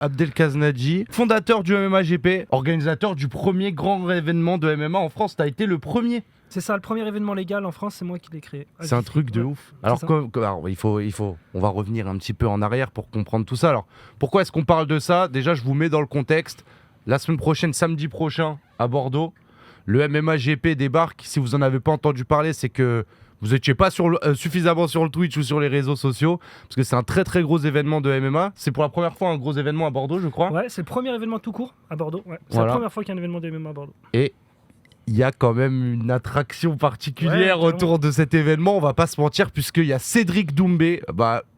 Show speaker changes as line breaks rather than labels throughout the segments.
Abdelkaznadji, fondateur du MMA GP, organisateur du premier grand événement de MMA en France. T'as été le premier.
C'est ça, le premier événement légal en France, c'est moi qui l'ai créé.
C'est un truc de ouf. Alors, on va revenir un petit peu en arrière pour comprendre tout ça. Alors, pourquoi est-ce qu'on parle de ça ? Déjà, je vous mets dans le contexte. La semaine prochaine, samedi prochain, à Bordeaux, le MMA GP débarque. Si vous en avez pas entendu parler, c'est que vous n'étiez pas suffisamment sur le Twitch ou sur les réseaux sociaux, parce que c'est un très très gros événement de MMA. C'est pour la première fois un gros événement à Bordeaux, je crois.
Ouais, c'est le premier événement tout court à Bordeaux. Ouais. C'est la première fois qu'il y a un événement de MMA à Bordeaux.
Et il y a quand même une attraction particulière autour de cet événement, on va pas se mentir, puisqu'il y a Cédric Doumbé.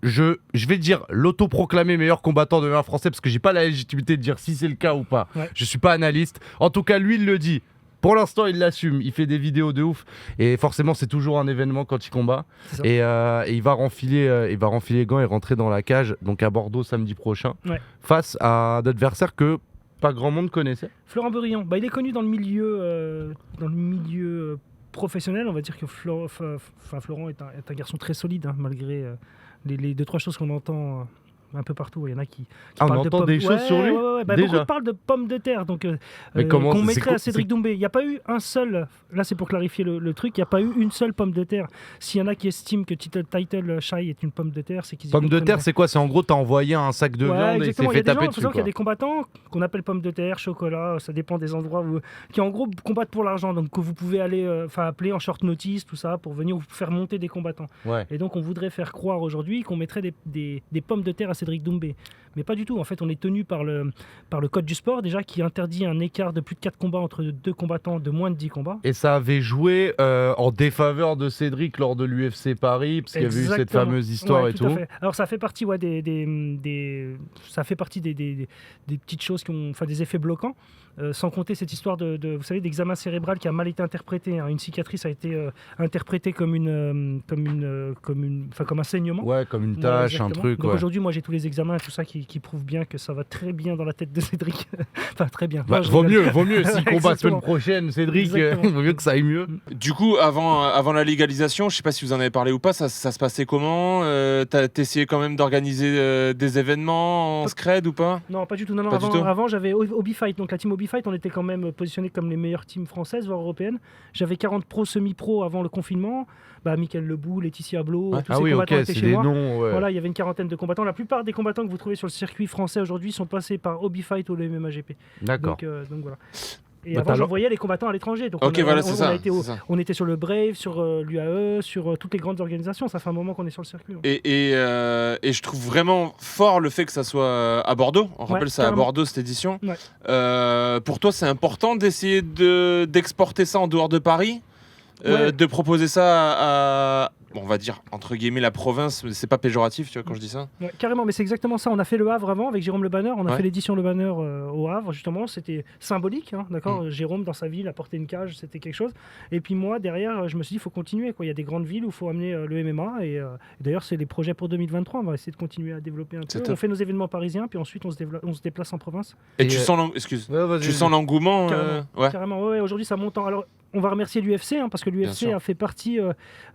Je vais dire l'autoproclamé meilleur combattant de MMA français, parce que j'ai pas la légitimité de dire si c'est le cas ou pas. Ouais. Je suis pas analyste. En tout cas, lui, il le dit. Pour l'instant, il l'assume, il fait des vidéos de ouf et forcément, c'est toujours un événement quand il combat. Et il va renfiler les gants et rentrer dans la cage, donc à Bordeaux samedi prochain, face à un adversaire que pas grand monde connaissait.
Florent Beurillon, il est connu dans le milieu professionnel. On va dire que Florent est un garçon très solide, hein, malgré les 2-3 choses qu'on entend. Un peu partout, il y en a qui
on entend des choses sur lui.
Beaucoup parlent de pommes de terre, donc qu'on mettrait à Cédric Doumbé. Il n'y a pas eu un seul, là c'est pour clarifier le truc, il n'y a pas eu une seule pomme de terre. S'il y en a qui estiment que Title Shy est une pomme de terre, c'est qu'ils
pomme de terre, c'est quoi ? C'est en gros, t'as envoyé un sac de viande et il s'est fait taper dessus.
Il y a des combattants qu'on appelle pommes de terre, chocolat, ça dépend des endroits, qui en gros combattent pour l'argent, donc que vous pouvez aller appeler en short notice, tout ça, pour venir vous faire monter des combattants. Ouais. Et donc on voudrait faire croire aujourd'hui qu'on mettrait des pommes de terre à Cédric Doumbé. Mais pas du tout. En fait, on est tenu par le code du sport, déjà, qui interdit un écart de plus de 4 combats entre 2 combattants de moins de 10 combats.
Et ça avait joué en défaveur de Cédric lors de l'UFC Paris, parce qu'il y avait eu cette fameuse histoire et tout.
Alors, ça fait partie des petites choses des effets bloquants. Sans compter cette histoire vous savez, d'examen cérébral qui a mal été interprété. Hein. Une cicatrice a été interprétée comme un saignement.
Ouais, comme une tache, un truc.
Donc aujourd'hui, moi, j'ai tous les examens et tout ça qui prouvent bien que ça va très bien dans la tête de Cédric. Enfin, très bien.
Vaut mieux. S'il combat la semaine prochaine, Cédric, vaut mieux que ça aille mieux.
Du coup, avant la légalisation, je sais pas si vous en avez parlé ou pas, ça se passait comment ? T'as essayé quand même d'organiser des événements en scred ou pas ?
Non, pas du tout. Avant, j'avais Hobby Fight, donc la team Hobby Fight, on était quand même positionnés comme les meilleures teams françaises, voire européennes. J'avais 40 pros, semi-pros avant le confinement. Michael Lebou, Laetitia Blot, tous ces combattants étaient chez moi. Voilà, il y avait une quarantaine de combattants. La plupart des combattants que vous trouvez sur le circuit français aujourd'hui sont passés par Hobby Fight ou le MMA GP.
D'accord.
Donc voilà. Et avant, j'envoyais les combattants à l'étranger. Donc on était sur le Brave, sur l'UAE, sur toutes les grandes organisations. Ça fait un moment qu'on est sur le circuit.
Et je trouve vraiment fort le fait que ça soit à Bordeaux. On rappelle ça à Bordeaux, cette édition. Ouais. Pour toi, c'est important d'essayer d'exporter ça en dehors de Paris, de proposer ça à on va dire entre guillemets la province, c'est pas péjoratif, tu vois, quand je dis ça.
Ouais, carrément, mais c'est exactement ça. On a fait le Havre avant avec Jérôme Le Banner. On a fait l'édition Le Banner au Havre, justement. C'était symbolique, hein, d'accord. Jérôme, dans sa ville, a porté une cage, c'était quelque chose. Et puis moi, derrière, je me suis dit, il faut continuer, quoi. Il y a des grandes villes où il faut amener le MMA. Et d'ailleurs, c'est les projets pour 2023. On va essayer de continuer à développer un peu. On fait nos événements parisiens, puis ensuite, on se déplace en province.
Et tu sens l'engouement
Carrément, ouais. Aujourd'hui, ça monte. Alors, on va remercier l'UFC, hein, parce que l'UFC a fait partie.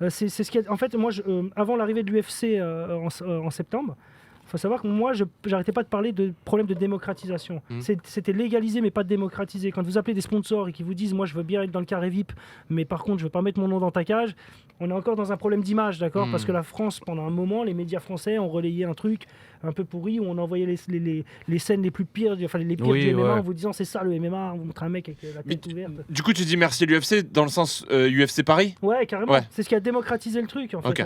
C'est ce qui en fait, moi, avant l'arrivée de l'UFC en septembre, il faut savoir que moi, je n'arrêtais pas de parler de problème de démocratisation. C'était légalisé, mais pas démocratisé. Quand vous appelez des sponsors et qu'ils vous disent « moi, je veux bien être dans le carré VIP, mais par contre, je ne veux pas mettre mon nom dans ta cage », on est encore dans un problème d'image, d'accord ? Parce que la France, pendant un moment, les médias français ont relayé un truc un peu pourri où on envoyait les scènes les plus pires, du MMA en vous disant « c'est ça le MMA », on vous montre un mec avec la tête ouverte.
Du coup, tu dis merci à l'UFC dans le sens UFC Paris ?
Ouais, carrément. Ouais. C'est ce qui a démocratisé le truc. En fait.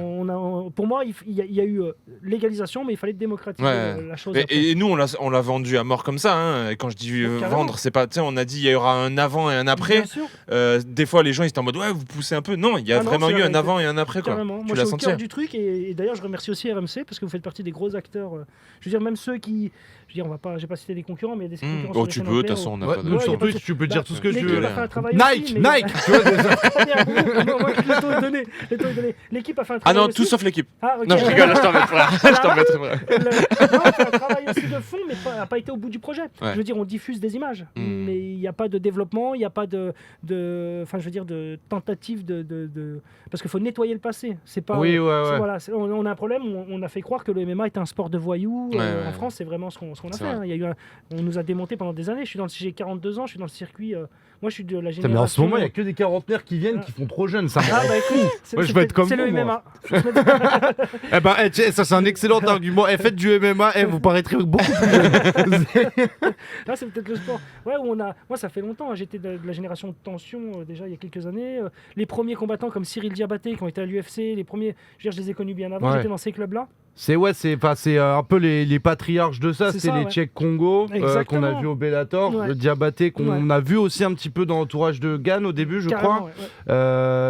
Pour moi, il y a eu légalisation, mais il fallait démocratiser la chose.
Et nous, on l'a vendu à mort comme ça. Hein. Et quand je dis vendre, c'est pas. On a dit il y aura un avant et un après. Des fois, les gens ils étaient en mode ouais, vous poussez un peu. Non, il y a vraiment eu un avant et un après. Quoi.
Moi, je suis au cœur du truc. Et d'ailleurs, je remercie aussi RMC parce que vous faites partie des gros acteurs. Je veux dire, même ceux qui. Je veux dire, je vais pas citer des concurrents, mais il y a des concurrents.
Oh, tu peux, de toute façon, on n'a pas de.
Sur Twitch, tu peux dire tout ce que tu veux.
Nike,
tu vois déjà.
Moi, le temps est donné. L'équipe a fait un travail.
Ah non, tout sauf l'équipe.
Okay.
Non, je rigole, je t'en mettrai.
On a fait un travail aussi de fond, mais n'a pas été au bout du projet. Je veux dire, on diffuse des images, mais il n'y a pas de développement, il n'y a pas de tentative parce qu'il faut nettoyer le passé. C'est pas.
Oui, ouais.
Voilà, on a un problème. On a fait croire que le MMA est un sport de voyous. En France, c'est vraiment ce qu'on a fait. Hein. On nous a démonté pendant des années. J'ai 42 ans, je suis dans le circuit. Moi, je suis de la génération.
Mais en ce moment, il n'y a que des quarantenaires qui viennent qui font trop jeunes. Ça
écoute,
je vais être comme
c'est
vous,
le MMA.
Ça, c'est un excellent argument. Faites du MMA, vous paraîtrez beaucoup plus jeune.
Là, c'est peut-être le sport. Ouais, moi, ça fait longtemps. J'étais de la génération de tension déjà il y a quelques années. Les premiers combattants comme Cyril Diabaté qui ont été à l'UFC, les premiers, je les ai connus bien avant. J'étais dans ces clubs-là.
C'est un peu les patriarches de ça. C'était les Tchèques Congo qu'on a vu au Bellator, le Diabaté qu'on a vu aussi un petit peu dans l'entourage de Gann au début, je crois.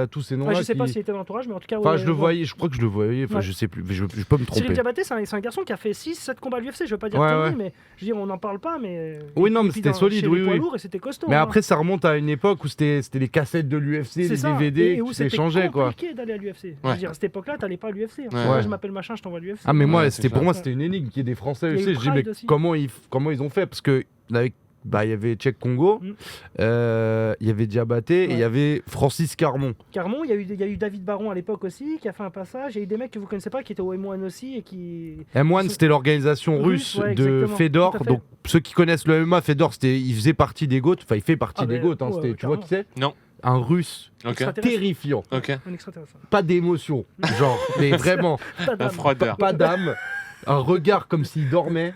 Tous ces noms-là.
Je sais pas s'il était dans l'entourage, mais en tout cas.
Je le voyais, je crois que je le voyais. Je sais plus, je peux me tromper.
Cyril Diabaté, c'est un garçon qui a fait 6-7 combats à l'UFC. Je veux pas dire Tony, mais je veux dire, on n'en parle pas, mais.
Oui, non, mais c'était solide, oui.
Et c'était costaud.
Mais après, ça remonte à une époque où c'était les cassettes de l'UFC, les DVD qui s'échangeaient, quoi.
C'était compliqué d'aller à l'UFC. Je veux dire, à cette époque-là, t'allais pas à l'UFC. Je m'appelle machin, je t'envoie à l'UFC.
Ah, mais moi, pour moi, c'était une énigme qu'il y ait des Français à l'UFC. Je dis, mais comment ils ont fait? Parce que il y avait Tchèque Congo, il y avait Diabaté et il y avait Francis Carmon.
Il y a eu David Baron à l'époque aussi qui a fait un passage. Il y a eu des mecs que vous connaissez pas qui étaient au M1 aussi et qui.
M1 c'était l'organisation russe de Fedor. Donc ceux qui connaissent le MMA, Fedor il faisait partie des GOAT. Enfin il fait partie des GOAT. Tu vois qui c'est?
Non.
Un Russe terrifiant.
Un extraterrestre.
Pas d'émotion, genre, mais vraiment. Pas d'âme. Un regard comme s'il dormait.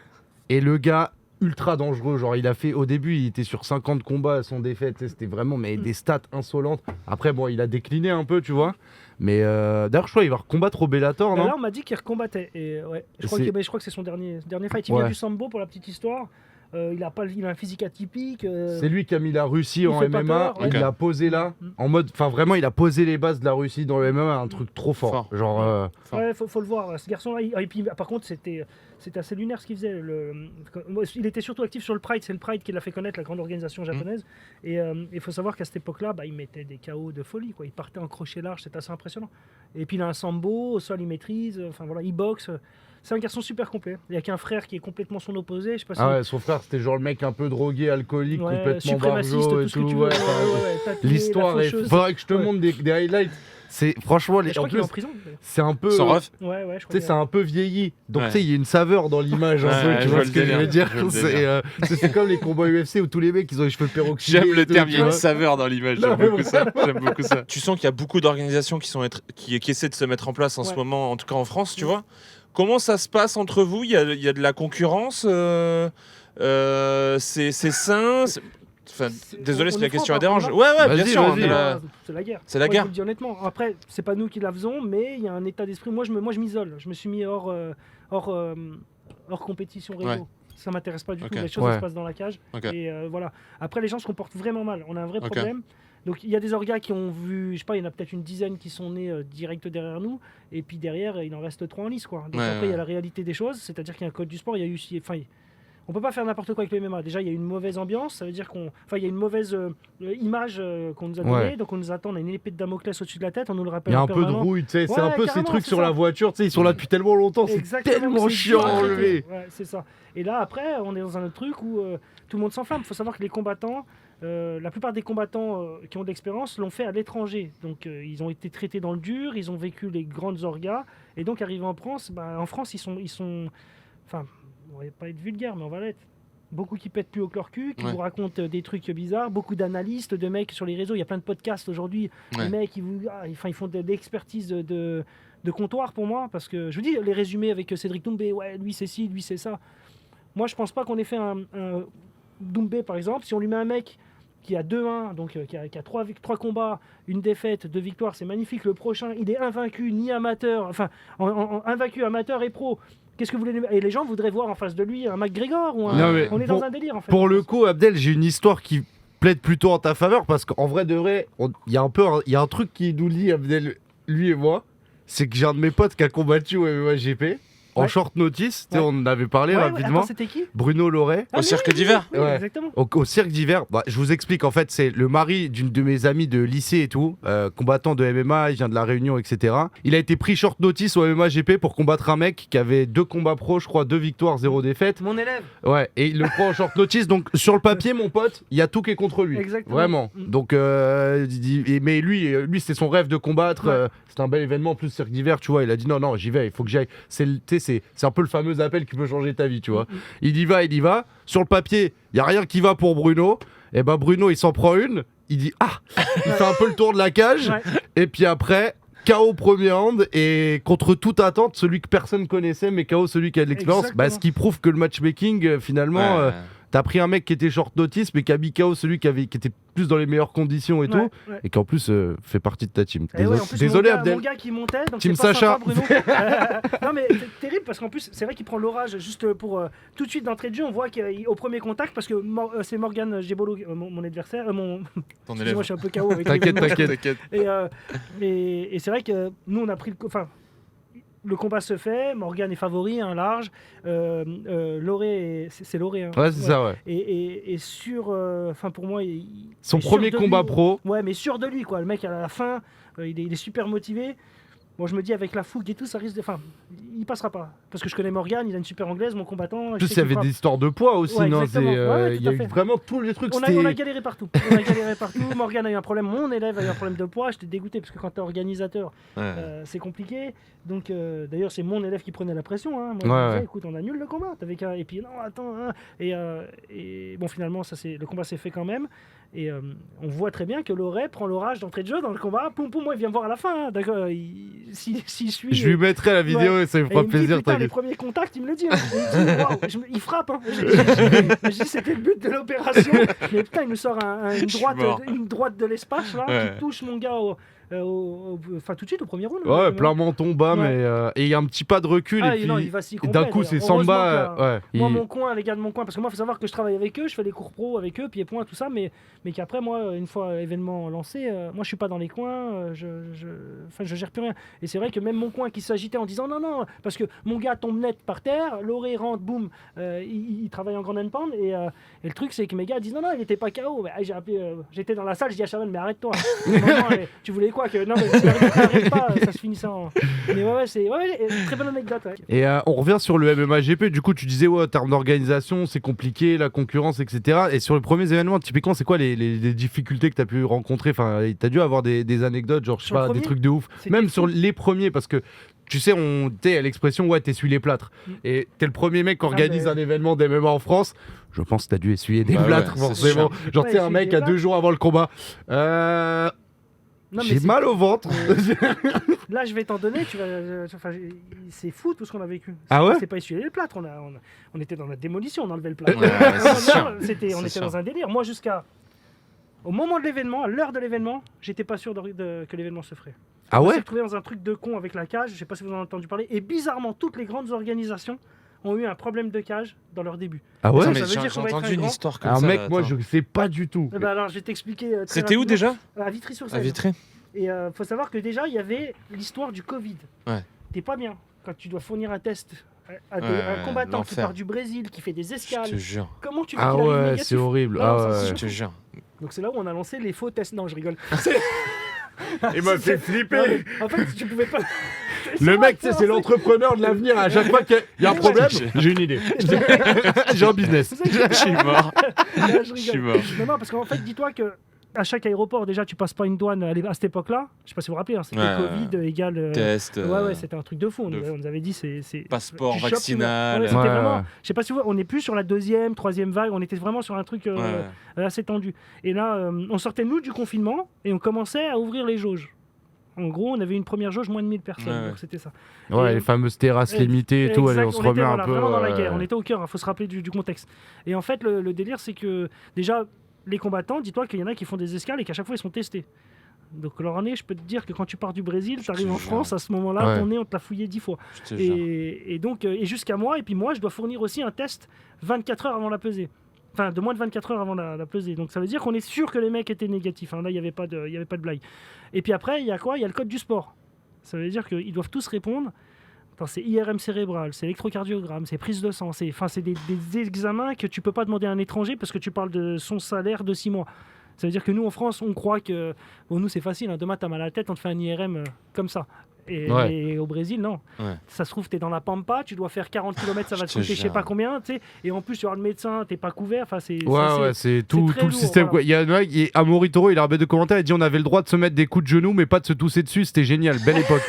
Et le gars ultra dangereux, genre il a fait au début il était sur 50 combats sans défaite, c'était vraiment des stats insolentes. Après bon il a décliné un peu tu vois, mais d'ailleurs je crois qu'il va recombattre au Bellator, non?
Là on m'a dit qu'il recombattait et je crois que c'est son dernier fight. Il vient du sambo pour la petite histoire. Il a un physique atypique.
C'est lui qui a mis la Russie en MMA. Il l'a posé là, en mode, enfin vraiment, il a posé les bases de la Russie dans le MMA, un truc trop fort. Genre.
Ouais, faut le voir. Ce garçon-là, et puis par contre, c'était assez lunaire ce qu'il faisait. Il était surtout actif sur le Pride. C'est le Pride qui l'a fait connaître, la grande organisation japonaise. Et il faut savoir qu'à cette époque-là, il mettait des KO de folie. Quoi. Il partait en crochet large, c'était assez impressionnant. Et puis il a un sambo, au sol il maîtrise. Enfin voilà, il boxe. C'est un garçon super complet. Il n'y a qu'un frère qui est complètement son opposé. Je sais pas
son frère, c'était genre le mec un peu drogué, alcoolique, complètement barjot et tout. L'histoire est. Faudrait que je te montre des highlights. C'est franchement
je crois qu'il est en prison.
C'est un peu.
Son ref.
Ouais, je crois.
Tu sais, c'est un peu vieilli. Donc tu sais, il y a une saveur dans l'image un peu. Tu vois ce que je veux dire? C'est comme les combats UFC où tous les mecs ils ont les cheveux peroxydés.
J'aime le terme. Il y a une saveur dans l'image. J'aime beaucoup ça. Tu sens qu'il y a beaucoup d'organisations qui essaient de se mettre en place en ce moment, en tout cas en France, tu vois. Comment ça se passe entre vous? Il y a de la concurrence. C'est sain. Enfin, désolé si la question dérange. Ouais, bien sûr.
C'est la guerre.
C'est la guerre.
Je vous le dis honnêtement. Après, c'est pas nous qui la faisons, mais il y a un état d'esprit. Moi, je m'isole. Je me suis mis hors compétition réseau. Ouais. Ça m'intéresse pas du tout. Les choses se passent dans la cage. Et voilà. Après, les gens se comportent vraiment mal. On a un vrai problème. Donc il y a des orgas qui ont vu, je sais pas, il y en a peut-être une dizaine qui sont nés direct derrière nous, et puis derrière il en reste 3 en lice quoi. Donc après il y a la réalité des choses, c'est-à-dire qu'il y a un code du sport, on peut pas faire n'importe quoi avec le MMA. Déjà il y a une mauvaise ambiance, ça veut dire il y a une mauvaise image qu'on nous a donnée, donc on nous attend, on a une épée de Damoclès au-dessus de la tête, on nous le rappelle.
Il y a un peu de rouille, tu sais, c'est un peu ces trucs sur la voiture, tu sais, ils sont là depuis tellement longtemps, c'est tellement chiant à enlever.
Ouais, c'est ça. Et là après on est dans un autre truc où tout le monde s'enflamme. Il faut savoir que les combattants, la plupart des combattants qui ont de l'expérience l'ont fait à l'étranger. Donc ils ont été traités dans le dur, ils ont vécu les grandes orgas, et donc arrivés en France, ils sont enfin, on va pas être vulgaire, mais on va l'être. Beaucoup qui pètent plus haut que leur cul, qui vous racontent des trucs bizarres, beaucoup d'analystes, de mecs sur les réseaux. Il y a plein de podcasts aujourd'hui, les mecs ils font de l'expertise de comptoir pour moi, parce que je vous dis, les résumés avec Cédric Doumbé, lui c'est ci, lui c'est ça. Moi je pense pas qu'on ait fait un Doumbé par exemple, si on lui met un mec qui a 2-1, donc qui a 3 combats, une défaite, 2 victoires, c'est magnifique. Le prochain, il est invaincu, ni amateur, enfin, invaincu, amateur et pro. Qu'est-ce que vous voulez? Et les gens voudraient voir en face de lui un McGregor ou un... On est dans un délire en fait.
Pour le coup, Abdel, j'ai une histoire qui plaide plutôt en ta faveur, parce qu'en vrai de vrai, il y a un truc qui nous lie, Abdel, lui et moi, c'est que j'ai un de mes potes qui a combattu au MMA GP. en short notice. On en avait parlé rapidement.
Attends, c'était qui?
Bruno Loret.
Au cirque d'hiver.
Exactement.
Au cirque d'hiver. Je vous explique, en fait, c'est le mari d'une de mes amies de lycée et tout, combattant de MMA, il vient de La Réunion, etc. Il a été pris short notice au MMA GP pour combattre un mec qui avait 2 combats pro, je crois, 2 victoires, 0 défaite.
Mon élève.
Ouais, et il le prend en short notice. Donc, sur le papier, mon pote, il y a tout qui est contre lui.
Exactement.
Vraiment. Donc, mais lui, c'était son rêve de combattre. C'est un bel événement, en plus, cirque d'hiver, tu vois. Il a dit non, j'y vais, il faut que j'aille. C'est un peu le fameux appel qui peut changer ta vie, tu vois. Il y va. Sur le papier, il n'y a rien qui va pour Bruno. Et ben Bruno, il s'en prend une. Il dit il fait un peu le tour de la cage. Et puis après, KO premier round. Et contre toute attente, celui que personne connaissait, mais KO celui qui a de l'expérience. Ce qui prouve que le matchmaking, finalement. T'as pris un mec qui était short notice, mais qui a mis KO celui qui était plus dans les meilleures conditions et tout, et qui en plus fait partie de ta team.
Désolé Abdel. Mon gars qui montait, donc
team
c'est pas
Sacha.
Bruno. Non mais c'est terrible parce qu'en plus c'est vrai qu'il prend l'orage juste pour tout de suite d'entrée de jeu. On voit qu'au premier contact, parce que c'est Morgan Gebolo, mon adversaire,
ton élève.
Moi je suis un peu KO.
T'inquiète.
Et c'est vrai que nous on a pris le combat se fait, Morgan est favori, large. Loré, c'est Loré.
Ouais, c'est ça, ouais.
Et sur. Pour moi.
Son premier combat pro.
Ouais, mais sûr de lui, quoi. Le mec, à la fin, il est super motivé. Bon, je me dis, avec la fougue et tout, ça risque de. Il passera pas. Parce que je connais Morgan, il a une super anglaise, mon combattant.
En plus, il y avait des histoires de poids aussi, non? Il y a eu vraiment tous les trucs.
On a galéré partout. Morgan a eu un problème, mon élève a eu un problème de poids. J'étais dégoûté parce que quand t'es organisateur, c'est compliqué. Donc, d'ailleurs, c'est mon élève qui prenait la pression. Moi, je disais, écoute, on annule le combat. Et puis, non, attends. Et bon, finalement, le combat s'est fait quand même. Et on voit très bien que Loret prend l'orage d'entrée de jeu dans le combat. Moi, il vient me voir à la fin. D'accord. S'il suit.
Je lui mettrai la vidéo et ça lui fera plaisir.
Les premiers contacts, il me le dit. Il frappe. Je dis, c'était le but de l'opération. Mais putain, il me sort une droite de l'espace là, qui touche mon gars tout de suite au premier round.
Ouais, plein menton bas, mais et il y a un petit pas de recul et puis
non, il va s'y
d'un coup c'est Samba.
Moi, mon coin, les gars de mon coin, parce que moi, il faut savoir que je travaille avec eux, je fais des cours pro avec eux, pieds-points, tout ça, mais qu'après, moi, une fois événement lancé, moi, je suis pas dans les coins, je gère plus rien. Et c'est vrai que même mon coin qui s'agitait en disant non, parce que mon gars tombe net par terre, Loré rentre, boum, il travaille en grand and pound, et le truc, c'est que mes gars disent non, il était pas KO. J'ai appelé, j'étais dans la salle, je dis à Chaval, mais arrête-toi. Tu voulais quoi que non, mais si t'arrêtes pas, ça se finit ça. Mais c'est très bonne anecdote.
Et on revient sur le MMA GP. Du coup, tu disais en termes d'organisation, c'est compliqué, la concurrence, etc. Et sur les premiers événements, typiquement, c'est quoi les difficultés que tu as pu rencontrer? Enfin, tu as dû avoir des anecdotes, genre je sais pas, des trucs de ouf. Même sur les premiers, parce que tu sais, t'es à l'expression, t'essuies les plâtres. Et t'es le premier mec qui organise un événement d'MMA en France. Je pense que t'as dû essuyer des plâtres, forcément. Genre, tu sais, un mec à 2 jours avant le combat. J'ai mal au ventre.
Là, je vais t'en donner. C'est fou tout ce qu'on a vécu. C'est pas essuyer les plâtres. On était dans la démolition, on enlevait le plâtre. On était dans un délire. Moi, au moment de l'événement, à l'heure de l'événement, j'étais pas sûr que l'événement se ferait. On s'est retrouvé dans un truc de con avec la cage. Je sais pas si vous en avez entendu parler. Et bizarrement, toutes les grandes organisations ont eu un problème de cage dans leur début.
Ah ouais?
J'ai entendu une histoire comme ça.
Un mec, moi je sais pas du tout.
Alors je vais t'expliquer.
C'était où déjà?
À Vitry-sur-Seine.
À Vitry.
Et faut savoir que déjà il y avait l'histoire du Covid. T'es pas bien quand tu dois fournir un test à un combattant qui part du Brésil, qui fait des escales.
Je te jure.
Comment tu veux qu'il arrive négatif?
C'est horrible.
Je te jure.
Donc c'est là où on a lancé les faux tests. Non, je rigole.
Il m'a fait flipper.
En fait, tu pouvais pas.
Le mec, c'est l'entrepreneur de l'avenir. À chaque fois qu'il y a un problème, j'ai une idée. J'ai un business.
Je suis mort.
Je suis mort. Non, parce qu'en fait, dis-toi que à chaque aéroport, déjà, tu passes pas une douane à cette époque-là. Je sais pas si vous vous rappelez, c'était Covid égale
test.
C'était un truc de fou. On nous avait dit c'est
passeport vaccinal.
C'était vraiment. Je sais pas si vous. On n'est plus sur la 2e, 3e vague. On était vraiment sur un truc assez tendu. Et là, on sortait nous du confinement et on commençait à ouvrir les jauges. En gros, on avait une première jauge moins de 1000 personnes, donc c'était ça.
Les fameuses terrasses limitées et tout, on se remet un peu...
vraiment dans la guerre, on était au cœur, il faut se rappeler du contexte. Et en fait, le délire, c'est que déjà, les combattants, dis-toi qu'il y en a qui font des escales et qu'à chaque fois, ils sont testés. Donc leur année, je peux te dire que quand tu pars du Brésil, tu arrives en France, à ce moment-là, ton nez, on te l'a fouillé 10 fois. Et donc, jusqu'à moi, et puis moi, je dois fournir aussi un test 24 heures avant la pesée. Enfin, de moins de 24 heures avant la pesée. Donc ça veut dire qu'on est sûr que les mecs étaient négatifs. Là, il n'y avait pas de blague. Et puis après, il y a quoi? Il y a le code du sport. Ça veut dire qu'ils doivent tous répondre Attends, c'est IRM cérébral, c'est électrocardiogramme, c'est prise de sang, c'est des examens que tu peux pas demander à un étranger parce que tu parles de son salaire de 6 mois. Ça veut dire que nous, en France, on croit que... Bon, nous, c'est facile, hein, demain, t'as mal à la tête, on te fait un IRM comme ça. Et au Brésil, non. Ça se trouve, t'es dans la Pampa, tu dois faire 40 km, ça va te coûter je sais pas combien, tu sais. Et en plus, tu auras le médecin, t'es pas couvert. Enfin, c'est
tout le système. Voilà. Il y a un mec, Amaury Toro, il a arrêté de commentaire, il dit on avait le droit de se mettre des coups de genoux, mais pas de se tousser dessus, c'était génial, belle époque.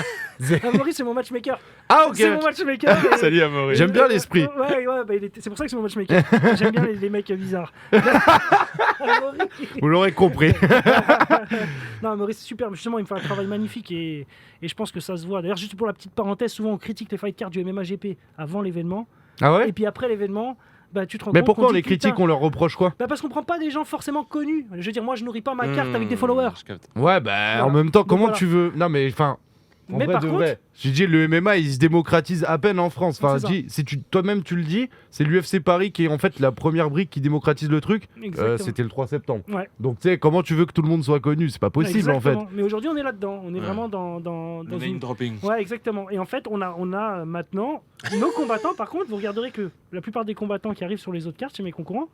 Amaury, c'est mon matchmaker.
Ah, ok.
C'est mon matchmaker.
Salut Amaury.
J'aime bien l'esprit.
C'est pour ça que c'est mon matchmaker. J'aime bien les mecs bizarres.
Vous l'aurez compris.
Non, Amaury, c'est super. Justement, il me fait un travail magnifique et je pense que ça se voit. D'ailleurs, juste pour la petite parenthèse, souvent on critique les fight cards du MMA GP avant l'événement.
Ah ouais.
Et puis après l'événement, tu te rends compte.
Mais pourquoi on les critique, on leur reproche quoi?
Parce qu'on prend pas des gens forcément connus. Je veux dire, moi je nourris pas ma carte avec des followers.
Ouais, en même temps, comment tu veux. Non, mais enfin.
Mais par contre,
je dis le MMA il se démocratise à peine en France. Enfin, si toi-même tu le dis, c'est l'UFC Paris qui est en fait la première brique qui démocratise le truc. C'était le 3 septembre. Ouais. Donc tu sais, comment tu veux que tout le monde soit connu? C'est pas possible en fait.
Mais aujourd'hui on est là-dedans. On est vraiment dans
le name dropping.
Ouais, exactement. Et en fait on a maintenant nos combattants. Par contre, vous regarderez que la plupart des combattants qui arrivent sur les autres cartes chez mes concurrents,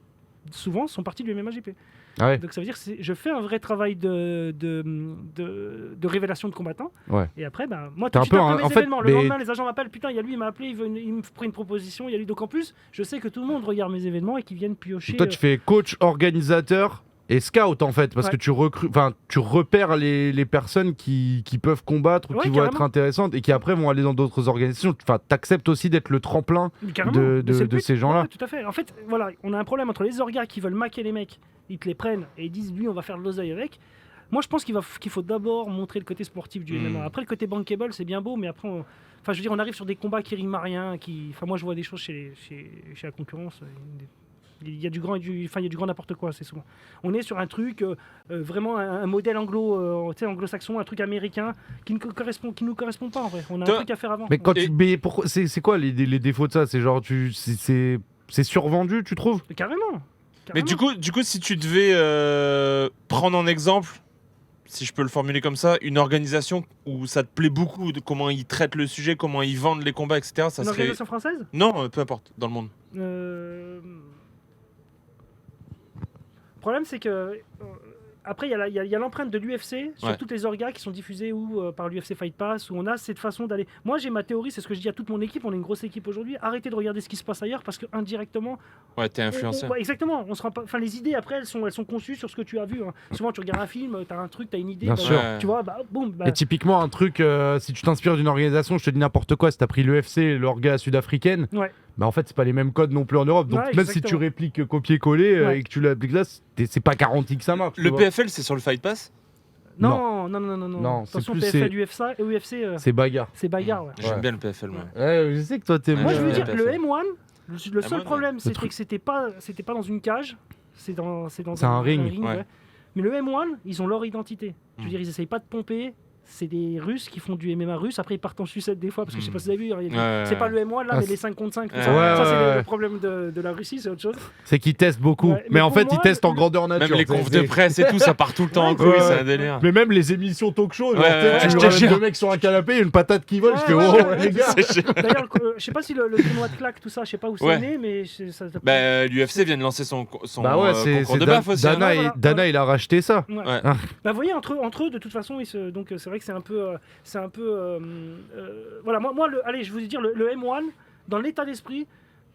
souvent sont partis du MMA GP.
Ah ouais.
Donc ça veut dire que je fais un vrai travail de révélation de combattants.
Ouais.
Et après, moi, tout de suite après mes événements, le lendemain, les agents m'appellent, putain, il y a lui, il m'a appelé, il me prend une proposition, il y a lui. Donc en plus, je sais que tout le monde regarde mes événements et qu'ils viennent piocher.
Donc toi, tu fais coach, organisateur et scout en fait, parce que tu repères les personnes qui peuvent combattre ou qui vont être intéressantes et qui après vont aller dans d'autres organisations. Enfin, t'acceptes aussi d'être le tremplin de ces gens-là.
Ouais, tout à fait. En fait, voilà, on a un problème entre les orgas qui veulent maquer les mecs, ils te les prennent et ils disent lui, on va faire de l'oseille avec. Moi, je pense qu'il faut d'abord montrer le côté sportif du MMA. Après, le côté bankable, c'est bien beau, mais après, je veux dire, on arrive sur des combats qui riment à rien. Enfin, moi, je vois des choses chez la concurrence. Il y a du grand n'importe quoi, c'est souvent. On est sur un truc vraiment un modèle anglo-saxon, un truc américain qui nous correspond pas en vrai. On a un truc à faire avant.
Mais c'est quoi les défauts de ça? C'est genre c'est survendu, tu trouves?
Carrément.
Mais du coup, si tu devais prendre en exemple, si je peux le formuler comme ça, une organisation où ça te plaît beaucoup de comment ils traitent le sujet, comment ils vendent les combats, etc. Ça
une organisation française?
Non, peu importe, dans le monde.
Le problème, c'est que après, il y a l'empreinte de l'UFC sur toutes les orgas qui sont diffusées par l'UFC Fight Pass, où on a cette façon d'aller. Moi, j'ai ma théorie, c'est ce que je dis à toute mon équipe. On est une grosse équipe aujourd'hui. Arrêtez de regarder ce qui se passe ailleurs parce que indirectement.
Ouais, t'es influencé.
Exactement. On se rend pas. Enfin, les idées après, elles sont conçues sur ce que tu as vu. Hein. Souvent, tu regardes un film, t'as un truc, t'as une idée.
Bien sûr.
Tu vois,
Et typiquement, un truc, si tu t'inspires d'une organisation, je te dis n'importe quoi. Si t'as pris l'UFC, l'orga sud-africaine. Ouais. En fait, c'est pas les mêmes codes non plus en Europe. Donc, même si tu répliques copier-coller et que tu l'appliques là, c'est pas garanti que ça marche.
Le PFL, c'est sur le Fight Pass?
Non. Attention, PFL, UFC.
C'est bagarre.
C'est bagarre, ouais.
J'aime bien le PFL, moi.
Ouais, je sais que toi, t'aimes bien.
Moi, je veux dire, le M1, le seul problème, c'était que c'était pas dans une cage. C'est dans
un ring.
Ouais. Mais le M1, ils ont leur identité. Je veux dire, ils essayent pas de pomper. C'est des Russes qui font du MMA russe. Après, ils partent en sucette des fois, parce que je sais pas si vous avez vu. C'est pas le M1 là, mais les 5 contre 5. Ça, c'est le problème de la Russie, c'est autre chose.
C'est qu'ils testent beaucoup. Mais en fait, ils testent en grandeur nature.
Même les confs de presse et tout, ça part tout le temps en couille, c'est un délire.
Mais même les émissions talk show, tu ramènes deux mecs sur un canapé, une patate qui vole. Je fais, les gars.
D'ailleurs, je sais pas si le tournoi de claque, tout ça, je sais pas où c'est né, mais
l'UFC vient de lancer son concours de
baf aussi. Dana, il a racheté ça.
Vous voyez, entre eux, de toute façon, donc c'est vrai que c'est un peu voilà, moi allez, je vous dire le M1 dans l'état d'esprit.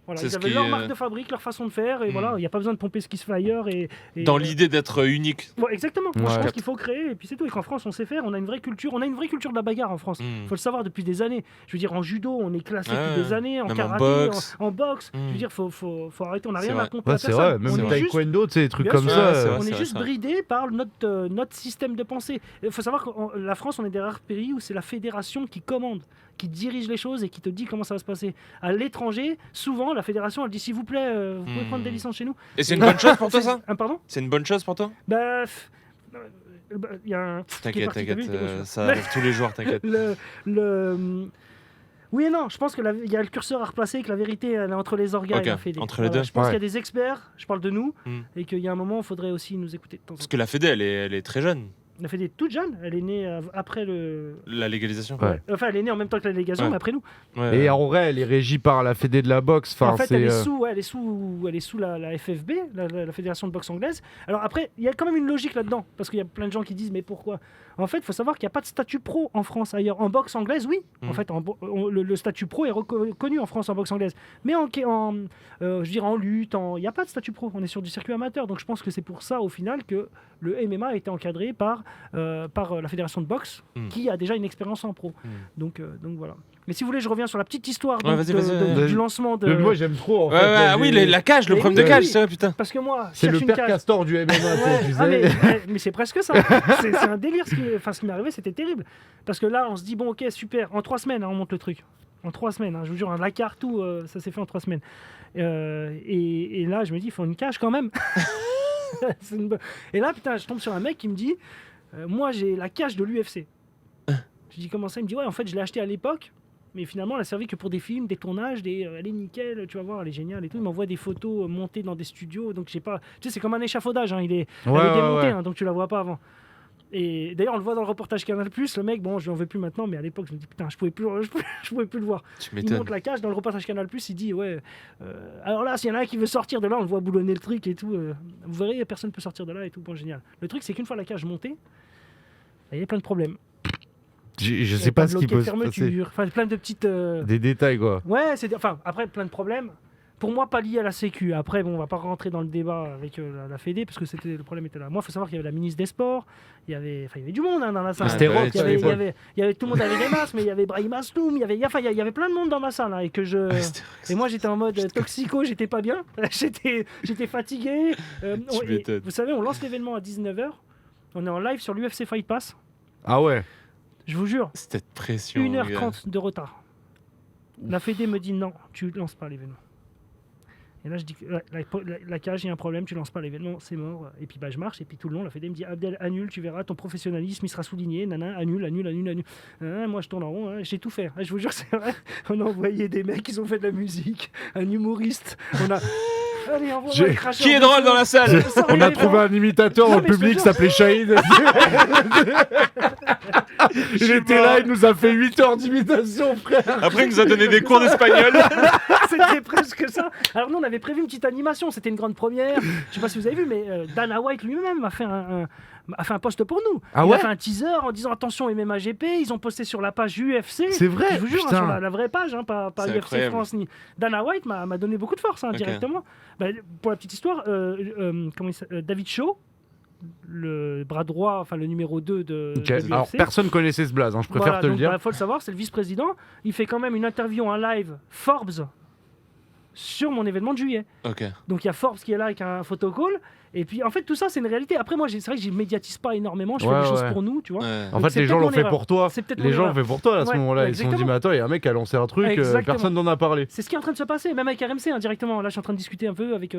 Voilà, ils avaient leur marque de fabrique, leur façon de faire, et voilà, il n'y a pas besoin de pomper ce qui se fait ailleurs. Et
dans l'idée d'être unique.
Ouais, exactement. Moi, je pense qu'il faut créer, et puis c'est tout. Et qu'en France, on sait faire, on a une vraie culture de la bagarre en France. Il faut le savoir depuis des années. Je veux dire, en judo, on est classé depuis des années, en karaté, en boxe. Je veux dire, faut arrêter, on n'a rien à contre la personne.
C'est vrai, même taekwondo, des trucs comme ça.
On est juste bridé par notre système de pensée. Il faut savoir que la France, on est des rares pays où c'est la fédération qui commande, qui dirige les choses et qui te dit comment ça va se passer. À l'étranger, souvent, la fédération, elle dit s'il vous plaît, vous pouvez prendre des licences chez nous.
Et c'est une bonne chose pour toi, ça?
Pardon?
C'est une bonne chose pour toi?
Il y a un...
T'inquiète, ça arrive tous les jours, t'inquiète.
Oui et non, je pense qu'il y a le curseur à replacer, que la vérité elle est entre les organes.
Entre les deux.
Je pense qu'il y a des experts, je parle de nous, et qu'il y a un moment, il faudrait aussi nous écouter de temps en temps.
Parce que la Fédé, elle est très jeune.
La Fédé toute jeune, elle est née après
la légalisation.
Ouais.
Enfin, elle est née en même temps que la légalisation, mais après nous.
Ouais. Et en vrai, elle est régie par la Fédé de la boxe.
En fait, elle est sous la FFB, la Fédération de boxe anglaise. Alors après, il y a quand même une logique là-dedans, parce qu'il y a plein de gens qui disent mais pourquoi ? En fait, il faut savoir qu'il n'y a pas de statut pro en France ailleurs. En boxe anglaise, oui. En fait, le statut pro est reconnu en France en boxe anglaise. Mais je dirais en lutte, il n'y a pas de statut pro. On est sur du circuit amateur. Donc je pense que c'est pour ça, au final, que le MMA a été encadré par la fédération de boxe, qui a déjà une expérience en pro. Donc voilà. Mais si vous voulez, je reviens sur la petite histoire du lancement de...
Moi, j'aime trop, en fait.
Oui, la cage, le problème de cage, c'est vrai, putain.
Parce que moi,
c'est le père Castor du MMA, tu
sais. Mais c'est presque ça. C'est un délire. Ce qui m'est arrivé, c'était terrible. Parce que là, on se dit, bon, ok, super. En 3 semaines, on monte le truc. En 3 semaines, je vous jure, la carte, tout, ça s'est fait en 3 semaines. Et là, je me dis, il faut une cage quand même. Et là, putain, je tombe sur un mec qui me dit, moi, j'ai la cage de l'UFC. Je dis, comment ça ? Il me dit, ouais, en fait, je l'ai acheté à l'époque. Mais finalement, elle a servi que pour des films, des tournages, elle est nickel, tu vas voir, elle est géniale et tout. Il m'envoie des photos montées dans des studios, donc j'ai pas... Tu sais, c'est comme un échafaudage, elle est démontée, donc tu la vois pas avant. Et d'ailleurs, on le voit dans le reportage Canal+, le mec, bon, je lui en veux plus maintenant, mais à l'époque, je me dis, putain, je pouvais plus le voir. Il monte la cage, dans le reportage Canal+, il dit, ouais, alors là, s'il y en a un qui veut sortir de là, on le voit boulonner le truc et tout, vous verrez, personne peut sortir de là et tout, bon, génial. Le truc, c'est qu'une fois la cage montée, il y a plein de problèmes.
Je sais pas ce qui peut se passer.
Enfin, plein de petites...
Des détails, quoi.
Ouais, après, plein de problèmes. Pour moi, pas lié à la Sécu. Après, bon, on va pas rentrer dans le débat avec la Fédé, parce que le problème était là. Moi, il faut savoir qu'il y avait la ministre des Sports, il y avait du monde dans la salle.
C'était
il y avait tout le monde avec des masques, mais il y avait Brahim Asloum, il y avait plein de monde dans ma salle. Et moi, j'étais en mode toxico, j'étais pas bien. j'étais fatigué. Vous savez, on lance l'événement à 19h. On est en live sur l'UFC Fight Pass.
Ah ouais.
Je vous jure,
cette pression,
1h30 de retard. La Fédé me dit non, tu lances pas l'événement. Et là, je dis que la cage, il y a un problème, tu lances pas l'événement, c'est mort. Et puis je marche, et puis tout le long, la Fédé me dit Abdel, annule, tu verras, ton professionnalisme, il sera souligné, annule. Moi, je tourne en rond, j'ai tout fait. Je vous jure, c'est vrai. On a envoyé des mecs, ils ont fait de la musique, un humoriste. Allez,
qui est drôle dans la salle.
On a trouvé un imitateur dans le public qui s'appelait Shahid. Il était là, il nous a fait 8 heures d'imitation, frère.
Après, il nous a donné des cours d'espagnol.
C'était presque ça. Alors nous, on avait prévu une petite animation, c'était une grande première. Je sais pas si vous avez vu, mais Dana White lui-même a fait un post pour nous. Il a fait un teaser en disant attention MMA GP, ils ont posté sur la page UFC.
C'est vrai.
Je vous jure, sur la vraie page, pas UFC incroyable. France ni. Dana White m'a donné beaucoup de force directement. Pour la petite histoire, David Shaw, le bras droit, enfin le numéro 2 de l'UFC.
Alors personne connaissait ce blaze, je préfère te le dire.
Il faut le savoir, c'est le vice-président. Il fait quand même une interview en live Forbes sur mon événement de juillet. Donc il y a Forbes qui est là avec un photocall. Et puis en fait tout ça c'est une réalité. Après moi c'est vrai que je médiatise pas énormément, je fais des choses pour nous, tu vois.
En fait les gens l'ont fait pour toi. Les gens l'ont fait pour toi à ce moment-là. Ils se sont dit mais attends, il y a un mec qui a lancé un truc, personne n'en a parlé.
C'est ce qui est en train de se passer, même avec RMC indirectement. Là je suis en train de discuter un peu avec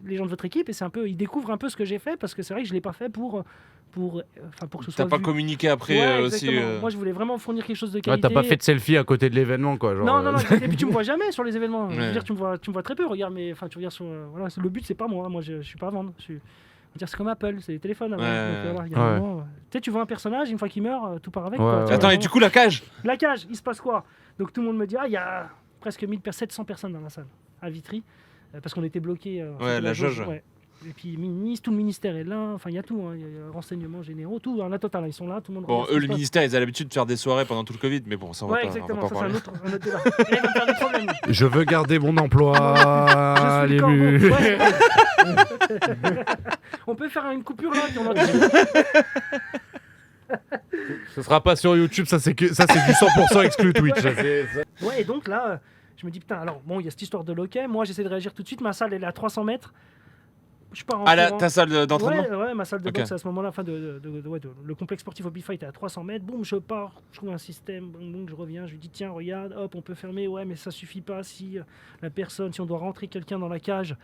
les gens de votre équipe et c'est un peu, ils découvrent un peu ce que j'ai fait parce que c'est vrai que je l'ai pas fait pour que ce soit.
T'as pas communiqué après aussi.
Moi je voulais vraiment fournir quelque chose de qualité.
T'as pas fait de selfie à côté de l'événement quoi.
Non. Et puis tu me vois jamais sur les événements. Je veux dire tu me vois très peu. Regarde mais enfin tu regardes sur le but c'est pas moi. Moi je suis pas à vendre. C'est comme Apple, c'est les téléphones. Tu vois un personnage, une fois qu'il meurt, tout part avec.
Attends, et du coup, la cage,
il se passe quoi ? Donc tout le monde me dit, il y a presque 700 personnes dans la salle, à Vitry, parce qu'on était bloqués.
La jauge.
Et puis tout le ministère est là, enfin il y a tout, il y a renseignements généraux, tout, la totale, ils sont là, tout le monde.
Bon, eux, le ministère, ils ont l'habitude de faire des soirées pendant tout le Covid, mais bon, ça on va pas parler.
Ça, c'est un autre débat. Il va faire des problèmes.
Je veux garder mon emploi, l'élu.
On peut faire une coupure là, puis on
Ce sera pas sur YouTube, ça c'est du 100% exclu Twitch.
Ouais, et donc là, je me dis putain, alors bon, il y a cette histoire de loquet, moi j'essaie de réagir tout de suite, ma salle elle est à 300 mètres. Je pars en
ta salle d'entraînement.
Ouais, ma salle de boxe à ce moment-là, le complexe sportif Obi Fight est à 300 mètres. Boum, je pars, je trouve un système, boum, je reviens, je lui dis tiens, regarde, hop, on peut fermer. Ouais, mais ça suffit pas si si on doit rentrer quelqu'un dans la cage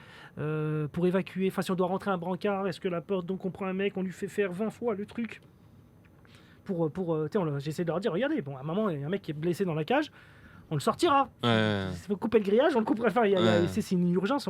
pour évacuer. Enfin, si on doit rentrer un brancard, est-ce que la porte, donc on prend un mec, on lui fait faire 20 fois le truc j'essaie de leur dire regardez, bon, à un moment, il y a un mec qui est blessé dans la cage, on le sortira. Il faut couper le grillage, on le coupera. Enfin, c'est une urgence.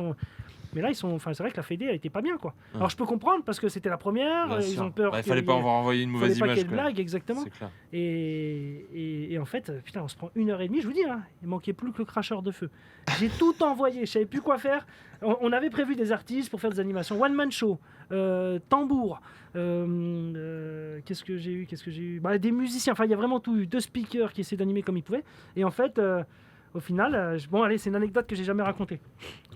Mais là, c'est vrai que la Fédé, elle était pas bien, quoi. Alors je peux comprendre parce que c'était la première, ils ont peur.
Il fallait pas avoir envoyé une mauvaise image.
Quelle blague, exactement. Et en fait, putain, on se prend 1h30, je vous dis, il manquait plus que le cracheur de feu. J'ai tout envoyé, je savais plus quoi faire. On avait prévu des artistes pour faire des animations one man show, tambour. Qu'est-ce que j'ai eu des musiciens. Enfin, il y a vraiment tout eu. 2 speakers qui essaient d'animer comme ils pouvaient. Et en fait, au final, allez, c'est une anecdote que j'ai jamais racontée.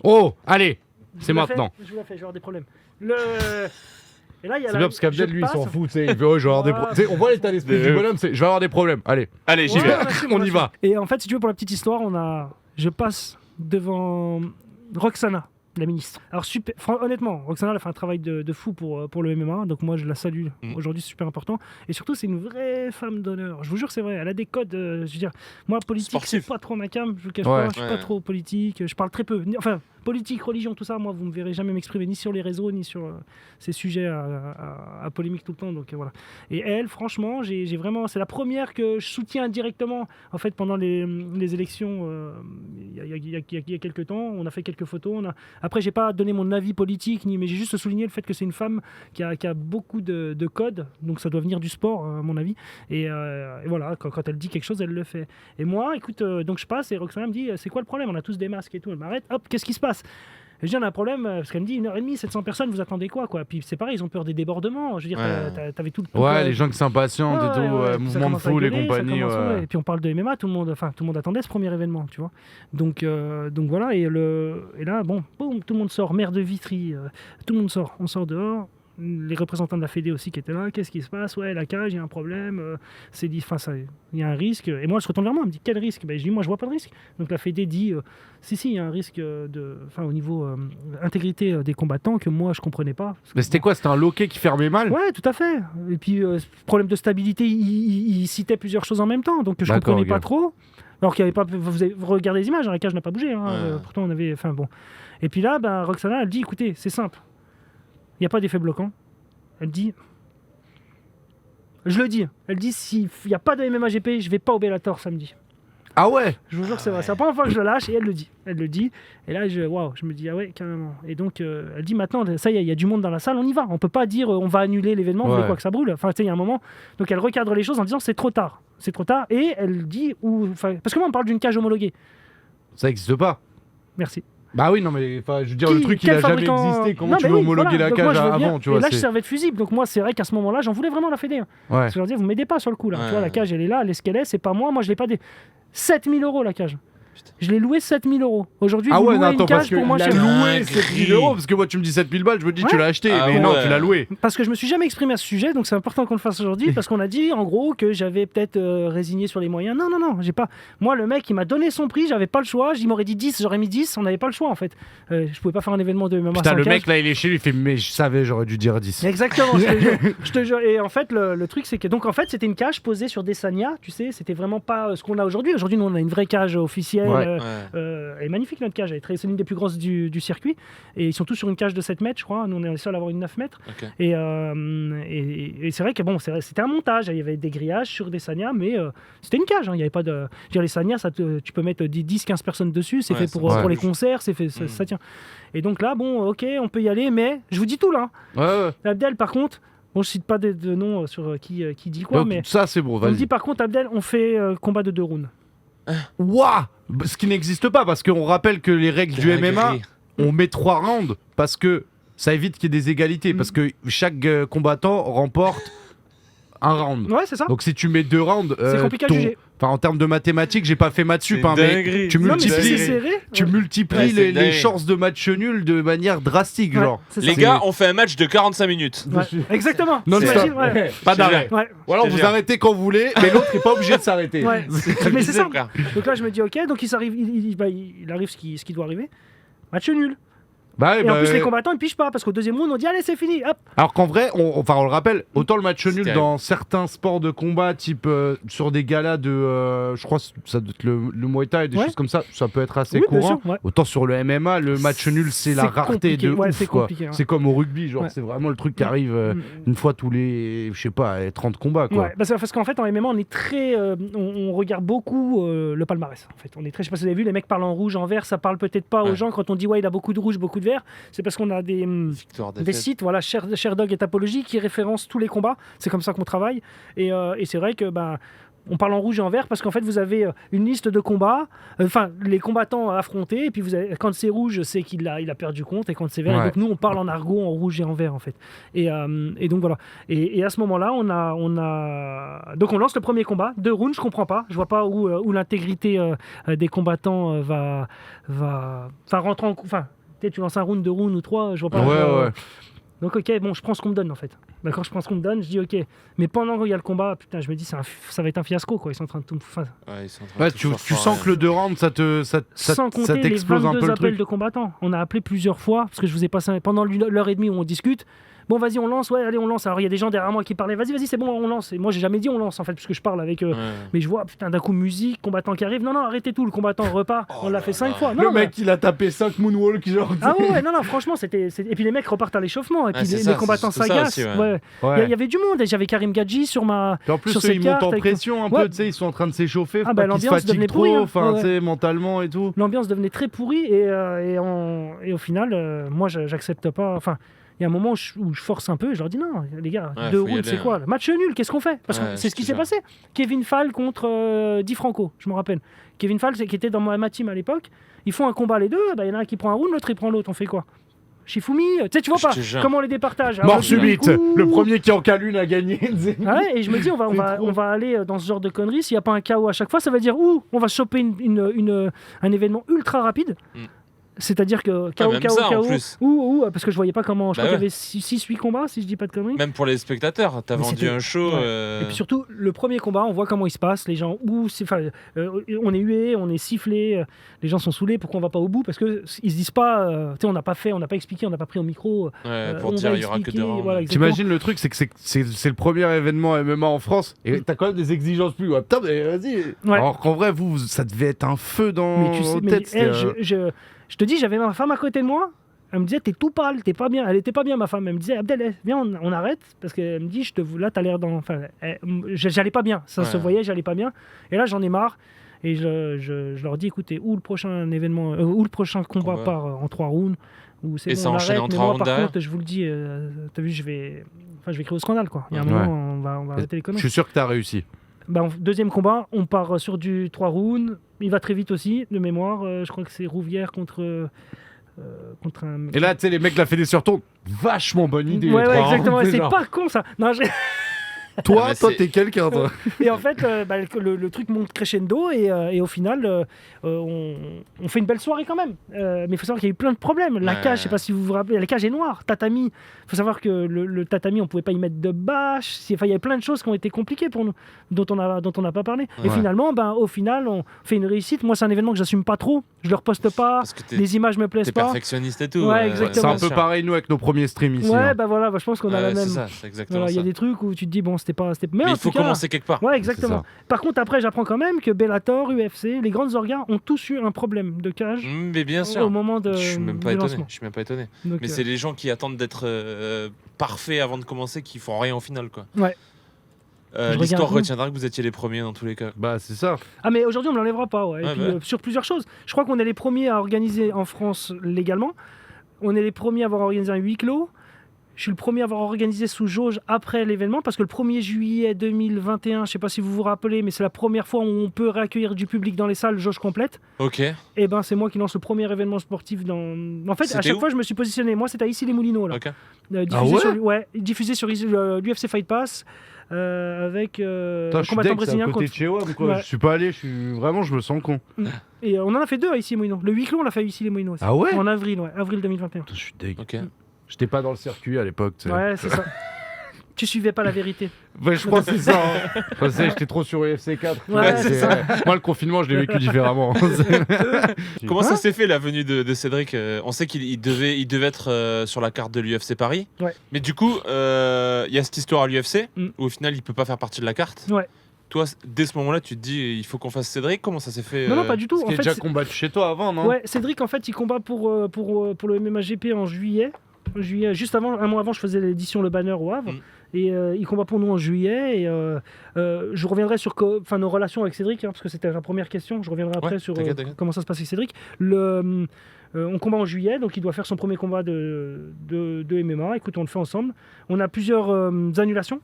Oh, allez. C'est maintenant.
Je vous la fais, je vais avoir des problèmes. Et là,
c'est bien parce qu'Abdel, lui, il s'en fout. Il veut, je vais avoir des problèmes. On voit l'état d'esprit du bonhomme, je vais avoir des problèmes. Allez, j'y vais. On y va.
Et en fait, si tu veux, pour la petite histoire, je passe devant Roxana, la ministre. Alors, honnêtement, Roxana, elle a fait un travail de fou pour le MMA. Donc, moi, je la salue. Aujourd'hui, c'est super important. Et surtout, c'est une vraie femme d'honneur. Je vous jure, c'est vrai. Elle a des codes. Je veux dire, moi, politique, c'est pas trop ma cam. Je vous cache pas. Je suis pas trop politique. Je parle très peu. Enfin, politique, religion, tout ça, moi, vous me verrez jamais m'exprimer ni sur les réseaux, ni sur ces sujets à polémique tout le temps. Donc voilà. Et elle, franchement, j'ai vraiment, c'est la première que je soutiens indirectement. En fait, pendant les élections, il y a quelques temps, on a fait quelques photos. Après, j'ai pas donné mon avis politique, mais j'ai juste souligné le fait que c'est une femme qui a beaucoup de codes. Donc ça doit venir du sport, à mon avis. Et voilà, quand elle dit quelque chose, elle le fait. Et moi, écoute, donc je passe et Roxana me dit, c'est quoi le problème ? On a tous des masques et tout. Elle m'arrête. Hop, qu'est-ce qui se passe ? Et je dis, on a un problème, parce qu'elle me dit 1h30, 700 personnes, vous attendez quoi ? Puis c'est pareil, ils ont peur des débordements. Je veux dire, t'avais tout le temps.
Ouais, les gens qui s'impatientent et tout, mouvement de foule et compagnie.
Et puis on parle de MMA, tout le monde attendait ce premier événement, tu vois. Donc voilà, et là, bon, boum, tout le monde sort, maire de Vitry, tout le monde sort, on sort dehors. Les représentants de la Fédé aussi qui étaient là, qu'est-ce qui se passe ? Ouais, la cage, il y a un problème, il y a un risque. Et moi, je retourne vers moi, elle me dit quel risque ? Je dis, moi, je vois pas de risque. Donc la Fédé dit, si, il y a un risque au niveau intégrité des combattants que moi, je comprenais pas.
Mais c'était quoi ? C'était un loquet qui fermait mal ?
Ouais, tout à fait. Et puis, problème de stabilité, il citait plusieurs choses en même temps, donc je comprenais pas trop. Alors qu'il y avait pas, vous regardez les images, la cage n'a pas bougé. Pourtant, on avait, bon. Et puis là, Roxana, elle dit, écoutez, c'est simple. Il n'y a pas d'effet bloquant. Elle dit... Je le dis. Elle dit, s'il n'y a pas de MMA GP, je ne vais pas au Bellator samedi.
Ah ouais ?
Je vous jure que c'est vrai. C'est la première fois que je le lâche et elle le dit. Elle le dit. Et là, je me dis, ah ouais, carrément. Et donc, elle dit, maintenant, ça y est, il y a du monde dans la salle, on y va. On ne peut pas dire, on va annuler l'événement, vous voulez quoi que ça brûle. Enfin, tu sais, il y a un moment. Donc, elle recadre les choses en disant, c'est trop tard. C'est trop tard. Et elle dit, parce que moi, on parle d'une cage homologuée.
Ça n'existe pas.
Merci.
Bah oui, non, mais je veux dire, le truc, il a jamais existé. Comment tu veux homologuer la cage avant, tu vois ?
Et là, je servais de fusible. Donc, moi, c'est vrai qu'à ce moment-là, j'en voulais vraiment la Fédé. Parce que je leur dis, vous m'aidez pas sur le coup, là. Tu vois, la cage, elle est là, elle est ce qu'elle est, c'est pas moi. Moi, je l'ai pas des 7 000 € la cage. Je l'ai loué 7 000 €. Aujourd'hui, vous louez une cage pour moi cher.
Loué 7 000 €, parce que moi, tu me dis 7 000 balles, je me dis, tu l'as acheté. Mais non, tu l'as loué.
Parce que je me suis jamais exprimé à ce sujet, donc c'est important qu'on le fasse aujourd'hui, parce qu'on a dit, en gros, que j'avais peut-être résigné sur les moyens. Non, j'ai pas. Moi, le mec, il m'a donné son prix, j'avais pas le choix. Il m'aurait dit 10, j'aurais mis 10, on n'avait pas le choix, en fait. Je pouvais pas faire un événement de MMA.
Putain, le mec, là, il est chez lui, il fait, mais je savais, j'aurais dû dire 10.
Exactement, je te jure. Et en fait, le truc, c'est que, donc, en fait, c'était une cage posée sur des Sania, tu sais, c'était vraiment pas ce qu'on a aujourd'hui. Aujourd'hui, nous, on a une vraie cage officielle. Elle est magnifique, notre cage, c'est l'une des plus grosses du circuit, et ils sont tous sur une cage de 7 mètres, je crois. Nous, on est les seuls à avoir une 9 mètres. Et c'est vrai que bon, c'était un montage, il y avait des grillages sur des Sania, mais c'était une cage, il n'y avait pas de... Je veux dire, les Sania, tu peux mettre 10-15 personnes dessus, c'est fait pour les concerts, c'est fait, ça tient. Et donc là, bon, ok, on peut y aller, mais je vous dis tout là. Abdel, par contre, bon, je cite pas de noms sur qui dit quoi,
donc,
mais
ça c'est bon, vas-y.
On me dit par contre, Abdel, on fait combat de 2 rounds.
Waouh, ce qui n'existe pas, parce qu'on rappelle que les règles du MMA, on met 3 rounds parce que ça évite qu'il y ait des égalités, parce que chaque combattant remporte un round.
Ouais, c'est ça.
Donc si tu mets 2 rounds,
c'est compliqué à juger.
Enfin, en termes de mathématiques, j'ai pas fait maths sup, mais tu multiplies les chances de match nul de manière drastique. Genre.
Les gars, on fait un match de 45 minutes.
Exactement.
Pas d'arrêt. Ou alors vous arrêtez quand vous voulez, mais l'autre n'est pas obligé de s'arrêter.
Mais c'est ça. Donc là, je me dis, ok, donc il arrive ce qui doit arriver. Match nul. Et en plus, les combattants ils pigent pas, parce qu'au deuxième round on dit allez, c'est fini, hop.
Alors qu'en vrai, on le rappelle, autant le match nul dans certains sports de combat, type sur des galas de, je crois ça doit être le Muay Thai, des choses comme ça peut être assez courant. Sûr, autant sur le MMA, le match nul c'est la rareté de ouf.
C'est compliqué.
C'est comme au rugby, genre c'est vraiment le truc qui arrive une fois tous les, je sais pas, 30 combats quoi.
Parce qu'en fait en MMA on est très, on regarde beaucoup le palmarès. En fait, on est très, je sais pas si vous avez vu, les mecs parlent en rouge, en vert, ça parle peut-être pas aux gens quand on dit il a beaucoup de rouge, beaucoup de vert, c'est parce qu'on a des sites, voilà, Sherdog et Tapology, qui référencent tous les combats. C'est comme ça qu'on travaille. Et c'est vrai que on parle en rouge et en vert parce qu'en fait vous avez une liste de combats, les combattants à affronter, et puis quand c'est rouge c'est qu'il a perdu compte, et quand c'est vert, donc nous on parle en argot en rouge et en vert en fait. Et donc voilà. Et à ce moment-là donc on lance le premier combat, 2 rounds, je comprends pas, je vois pas où l'intégrité des combattants va rentrer en tu lances un round, 2 rounds ou 3, je vois pas.
Ouais.
Donc ok, bon, je prends ce qu'on me donne en fait. D'accord, je prends ce qu'on me donne, je dis ok. Mais pendant qu'il y a le combat, putain, je me dis ça va être un fiasco quoi. Ils sont en train de tout.
Tu sens que le 2 rounds, ça
t'explose
un peu le truc.
Appels de combattants. On a appelé plusieurs fois parce que je vous ai passé pendant l'heure et demie où on discute. Bon, vas-y, on lance. Ouais, allez, on lance. Alors, il y a des gens derrière moi qui parlaient. Vas-y, c'est bon, on lance. Et moi, j'ai jamais dit on lance, en fait, parce que je parle avec eux. Mais je vois, putain, d'un coup, musique, combattant qui arrive. Non, arrêtez tout. Le combattant repart. On l'a fait 5 fois.
Le mec, il a tapé 5 moonwalk, genre.
Ah ouais, non, franchement, c'était. Et puis, les mecs repartent à l'échauffement. Et puis, les combattants s'agacent. Il y avait du monde. J'avais Karim Gadji sur ma.
En plus, ils montent en pression un peu. Tu sais, ils sont en train de s'échauffer. L'ambiance devenait pourrie. Enfin, tu sais, mentalement et tout.
L'ambiance devenait très pourrie. Et au final, moi, j'accepte pas. Enfin. Il y a un moment où je force un peu et je leur dis non, les gars, 2 rounds, c'est quoi? Match nul, qu'est-ce qu'on fait? Parce que c'est ce qui s'est passé. Kevin Fall contre Di Franco, je me rappelle. Kevin Fall, qui était dans ma team à l'époque, ils font un combat les deux, il y en a un qui prend un round, l'autre il prend l'autre, on fait quoi? Shifumi, tu vois pas comment on les départage.
Mort subite, le premier qui en cale une a gagné.
Et je me dis, on va aller dans ce genre de conneries, s'il n'y a pas un KO à chaque fois, ça veut dire on va choper un événement ultra rapide. C'est-à-dire que KO, parce que je voyais pas comment. Je crois qu'il y avait 6-8 combats, si je dis pas de conneries.
Même pour les spectateurs, t'as vendu un show.
Et puis surtout, le premier combat, on voit comment il se passe. Les gens, on est hué, on est sifflé, les gens sont saoulés. Pourquoi on va pas au bout? Parce que ils se disent pas, on n'a pas expliqué, on n'a pas pris au micro.
Pour dire il y aura que 2 rounds.
Voilà,
t'imagines le truc, c'est que c'est le premier événement MMA en France et t'as quand même des exigences plus. Putain, mais vas-y. Alors qu'en vrai, ça devait être un feu dans vos têtes.
Je te dis, j'avais ma femme à côté de moi. Elle me disait, t'es tout pâle, t'es pas bien. Elle était pas bien, ma femme. Elle me disait, Abdel, viens, on arrête. Parce qu'elle me dit, là, t'as l'air dans. Enfin, j'allais pas bien. Ça se voyait, j'allais pas bien. Et là, j'en ai marre. Et je leur dis, écoutez, où le prochain événement, où le prochain combat part en 3 rounds. Où c'est bon, on arrête. Mais moi, par contre, je vous le dis, t'as vu, je vais créer au scandale, quoi. Il y a un moment, on va arrêter les conneries.
Je suis sûr que t'as réussi.
Deuxième combat, on part sur du 3 rounds. Il va très vite aussi, de mémoire. Je crois que c'est Rouvière contre un...
Et là, tu sais, les mecs de la Fédé se retournent. Vachement bonne idée.
Ouais, exactement. C'est pas con, ça. Non,
Toi, t'es quelqu'un, toi.
Et en fait, le truc monte crescendo et au final, on fait une belle soirée quand même. Mais il faut savoir qu'il y a eu plein de problèmes. La cage, je sais pas si vous vous rappelez, la cage est noire. Tatami, il faut savoir que le tatami, on pouvait pas y mettre de bâche. Il y a plein de choses qui ont été compliquées pour nous, dont on n'a pas parlé. Et finalement, au final, on fait une réussite. Moi, c'est un événement que j'assume pas trop. Je le reposte pas. Les images me plaisent pas.
T'es perfectionniste et tout.
Ouais, exactement.
C'est un peu pareil, nous, avec nos premiers streams ici.
Ouais, voilà, je pense qu'on a la même.
C'est ça, c'est exactement ça.
Il y a des trucs où tu te dis, bon, c'était pas.
Mais il faut commencer quelque part.
Ouais, exactement. Par contre, après, j'apprends quand même que Bellator, UFC, les grandes orgas ont tous eu un problème de cage.
Mais bien sûr.
Au moment de.
Je suis même pas étonné.
Donc,
mais c'est les gens qui attendent d'être parfaits avant de commencer qui font rien au final, quoi.
Ouais.
L'histoire retiendra que vous étiez les premiers dans tous les cas.
Bah, c'est ça.
Ah, mais aujourd'hui, on ne l'enlèvera pas. Ouais. Et puis, sur plusieurs choses. Je crois qu'on est les premiers à organiser en France légalement. On est les premiers à avoir organisé un huis clos. Je suis le premier à avoir organisé sous jauge après l'événement parce que le 1er juillet 2021, je ne sais pas si vous vous rappelez, mais c'est la première fois où on peut réaccueillir du public dans les salles jauge complète.
Ok.
Et c'est moi qui lance le premier événement sportif dans. En fait, à chaque fois, je me suis positionné. Moi, c'était à Issy-les-Moulineaux là.
Ok.
Diffusé sur l'UFC Fight Pass. Avec
combattant brésilien contre Chewam, quoi. Ouais. Je suis pas allé, je me sens con.
Et on en a fait 2 à Issy-les-Moulineaux. Le huis clos, on l'a fait à Issy-les-Moulineaux aussi.
Ah ouais?
En avril 2021.
Je suis dégueu.
Ok.
J'étais pas dans le circuit à l'époque.
Ouais, c'est ça. Tu suivais pas la vérité.
Ouais, je pense que c'est ça. Hein. J'étais trop sur UFC 4.
Ouais, c'est ça.
Moi, le confinement, je l'ai vécu différemment.
Comment ça s'est fait la venue de Cédric? On sait qu'il devait être sur la carte de l'UFC Paris.
Ouais.
Mais du coup, il y a cette histoire à l'UFC où au final, il peut pas faire partie de la carte.
Ouais.
Toi, dès ce moment-là, tu te dis il faut qu'on fasse Cédric. Comment ça s'est fait?
Non, pas du tout.
Parce qu'il a déjà combattu chez toi avant, non?
Ouais, Cédric, en fait, il combat pour le MMA GP en juillet. Juste avant, un mois avant, je faisais l'édition Le Banner au Havre. Et il combat pour nous en juillet. Et je reviendrai sur nos relations avec Cédric, parce que c'était la première question. Je reviendrai après sur comment ça se passe avec Cédric. on combat en juillet, donc il doit faire son premier combat de MMA. Écoute, on le fait ensemble. On a plusieurs annulations.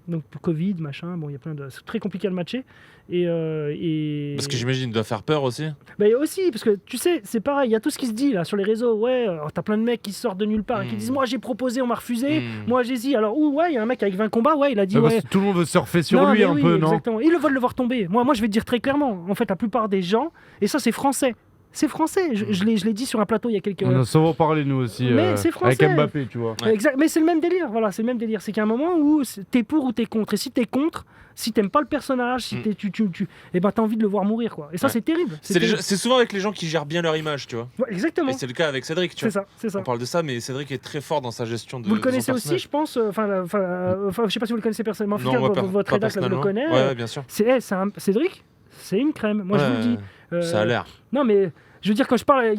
Donc Covid, machin, bon, il y a plein de... C'est très compliqué à le matcher.
Parce que j'imagine qu'il doit faire peur aussi.
Bah aussi, parce que tu sais, c'est pareil, il y a tout ce qui se dit là sur les réseaux. Ouais, alors t'as plein de mecs qui sortent de nulle part et qui disent moi j'ai proposé, on m'a refusé, moi j'ai dit. Alors ouais, il y a un mec avec 20 combats, ouais, il a dit ouais.
Tout le monde veut surfer sur lui un peu, non?
Exactement. Ils veulent le voir tomber. Moi je vais te dire très clairement, en fait la plupart des gens, et ça c'est français. C'est français, je l'ai dit sur un plateau il y a quelques...
On a souvent parlé nous aussi,
mais c'est français.
avec Mbappé, tu vois.
Ouais. Exact, mais c'est le même délire, voilà, c'est le même délire. C'est qu'il y a un moment où t'es pour ou t'es contre. Et si t'es contre, si t'aimes pas le personnage, si et ben t'as envie de le voir mourir, quoi. Et ça c'est terrible.
C'est souvent avec les gens qui gèrent bien leur image, tu vois.
Ouais, exactement.
Et c'est le cas avec Cédric, tu vois.
C'est ça.
On parle de ça, mais Cédric est très fort dans sa gestion de...
Vous le connaissez aussi, je pense. Je sais pas si vous le connaissez personnellement.
Non,
votre rédac le connaît.
Ouais, bien sûr.
Cédric, c'est une crème. Moi je vous le dis.
Ça a l'air.
Non mais... Je veux dire, quand je parle,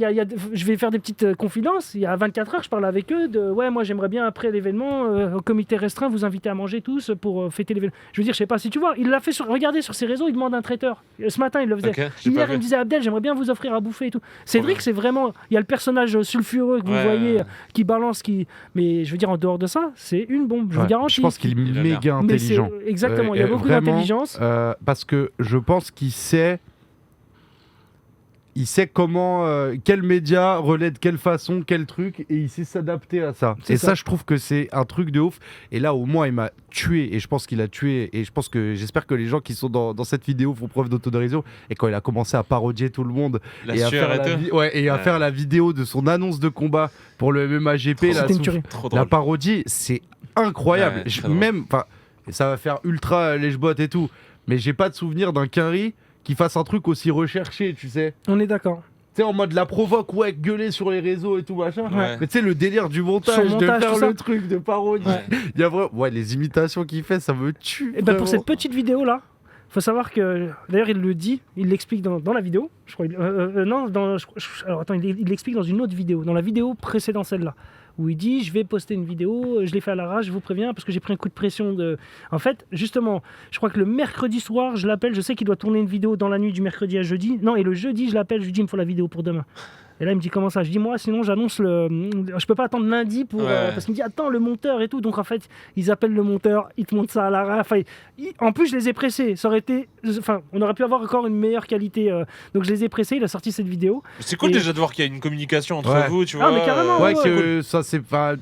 je vais faire des petites confidences. Il y a 24 heures, je parle avec eux de ouais, moi j'aimerais bien après l'événement, au comité restreint, vous inviter à manger tous pour fêter l'événement. Je veux dire, je sais pas si tu vois, il l'a fait regardez sur ses réseaux, il demande un traiteur. Ce matin, il le faisait.
Okay,
hier, il me disait Abdel, j'aimerais bien vous offrir à bouffer et tout. Cédric, c'est vraiment, il y a le personnage sulfureux que vous voyez, qui balance, mais je veux dire, en dehors de ça, c'est une bombe, je vous garantis.
Je pense qu'il est méga intelligent.
Exactement, il y a beaucoup d'intelligence.
Parce que je pense qu'il sait. Il sait comment, quel média relaie de quelle façon, quel truc, et il sait s'adapter à ça. Et ça, je trouve que c'est un truc de ouf. Et là, au moins, il m'a tué, et je pense qu'il a tué, et j'espère que les gens qui sont dans cette vidéo font preuve d'autodérision. Et quand il a commencé à parodier tout le monde, et à faire la vidéo de son annonce de combat pour le MMA GP, la parodie, c'est incroyable. Ça va faire ultra lèche-bot et tout, mais j'ai pas de souvenir d'un Quinry qui fasse un truc aussi recherché, tu sais.
On est d'accord.
Tu sais, en mode la provoque, ouais, gueuler sur les réseaux et tout, machin. Ouais. Mais tu sais, le délire du montage, de faire le truc, de parodie. Il y a vraiment... Ouais, les imitations qu'il fait, ça me tue.
Et pour cette petite vidéo-là, faut savoir que, d'ailleurs, il le dit, il l'explique dans la vidéo, je crois. Alors attends, il l'explique dans une autre vidéo, dans la vidéo précédant celle-là, où il dit je vais poster une vidéo, je l'ai fait à l'arrache, je vous préviens, parce que j'ai pris un coup de pression de... En fait, justement, je crois que le mercredi soir, je l'appelle, je sais qu'il doit tourner une vidéo dans la nuit du mercredi à jeudi. Non, et le jeudi, je l'appelle, je lui dis il me faut la vidéo pour demain. Et là, il me dit comment ça? Je dis moi, sinon j'annonce je peux pas attendre lundi pour parce qu'il me dit attends le monteur et tout. Donc en fait, ils appellent le monteur, ils te montent ça à l'arrache. Enfin, en plus, je les ai pressés. Ça aurait été, on aurait pu avoir encore une meilleure qualité. Donc je les ai pressés. Il a sorti cette vidéo.
C'est cool déjà de voir qu'il y a une communication entre vous, tu vois.
Ah mais carrément.
Que ça c'est pas.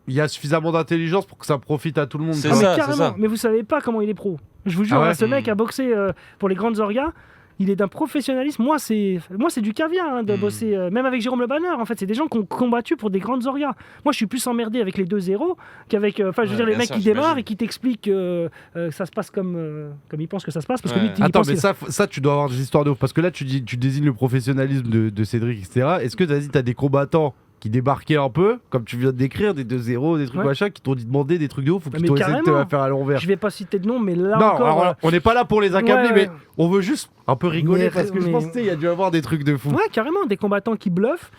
Il y a suffisamment d'intelligence pour que ça profite à tout le monde.
C'est ça.
Mais vous savez pas comment il est pro. Je vous jure, ce mec a boxé pour les grandes orgas. Il est d'un professionnalisme. Moi, c'est du caviar de bosser. Même avec Jérôme Le Banner, en fait, c'est des gens qui ont combattu pour des grandes orgas. Moi, je suis plus emmerdé avec les 2-0 qu'avec. Je veux dire, les mecs qui démarrent et qui t'expliquent que ça se passe comme ils pensent que ça se passe. Parce que lui,
attends, mais ça, tu dois avoir des histoires de ouf. Parce que là, tu désignes le professionnalisme de Cédric, etc. Est-ce que tu as des combattants qui débarquaient un peu, comme tu viens de décrire, des 2-0, des trucs machin, qui t'ont demandé des trucs de ouf ou qui t'ont essayé de te faire à l'envers?
Je vais pas citer de nom, mais là encore...
Alors, on n'est pas là pour les accabler, mais on veut juste un peu rigoler, parce que je pense qu'il y a dû avoir des trucs de fou.
Ouais, carrément, des combattants qui bluffent,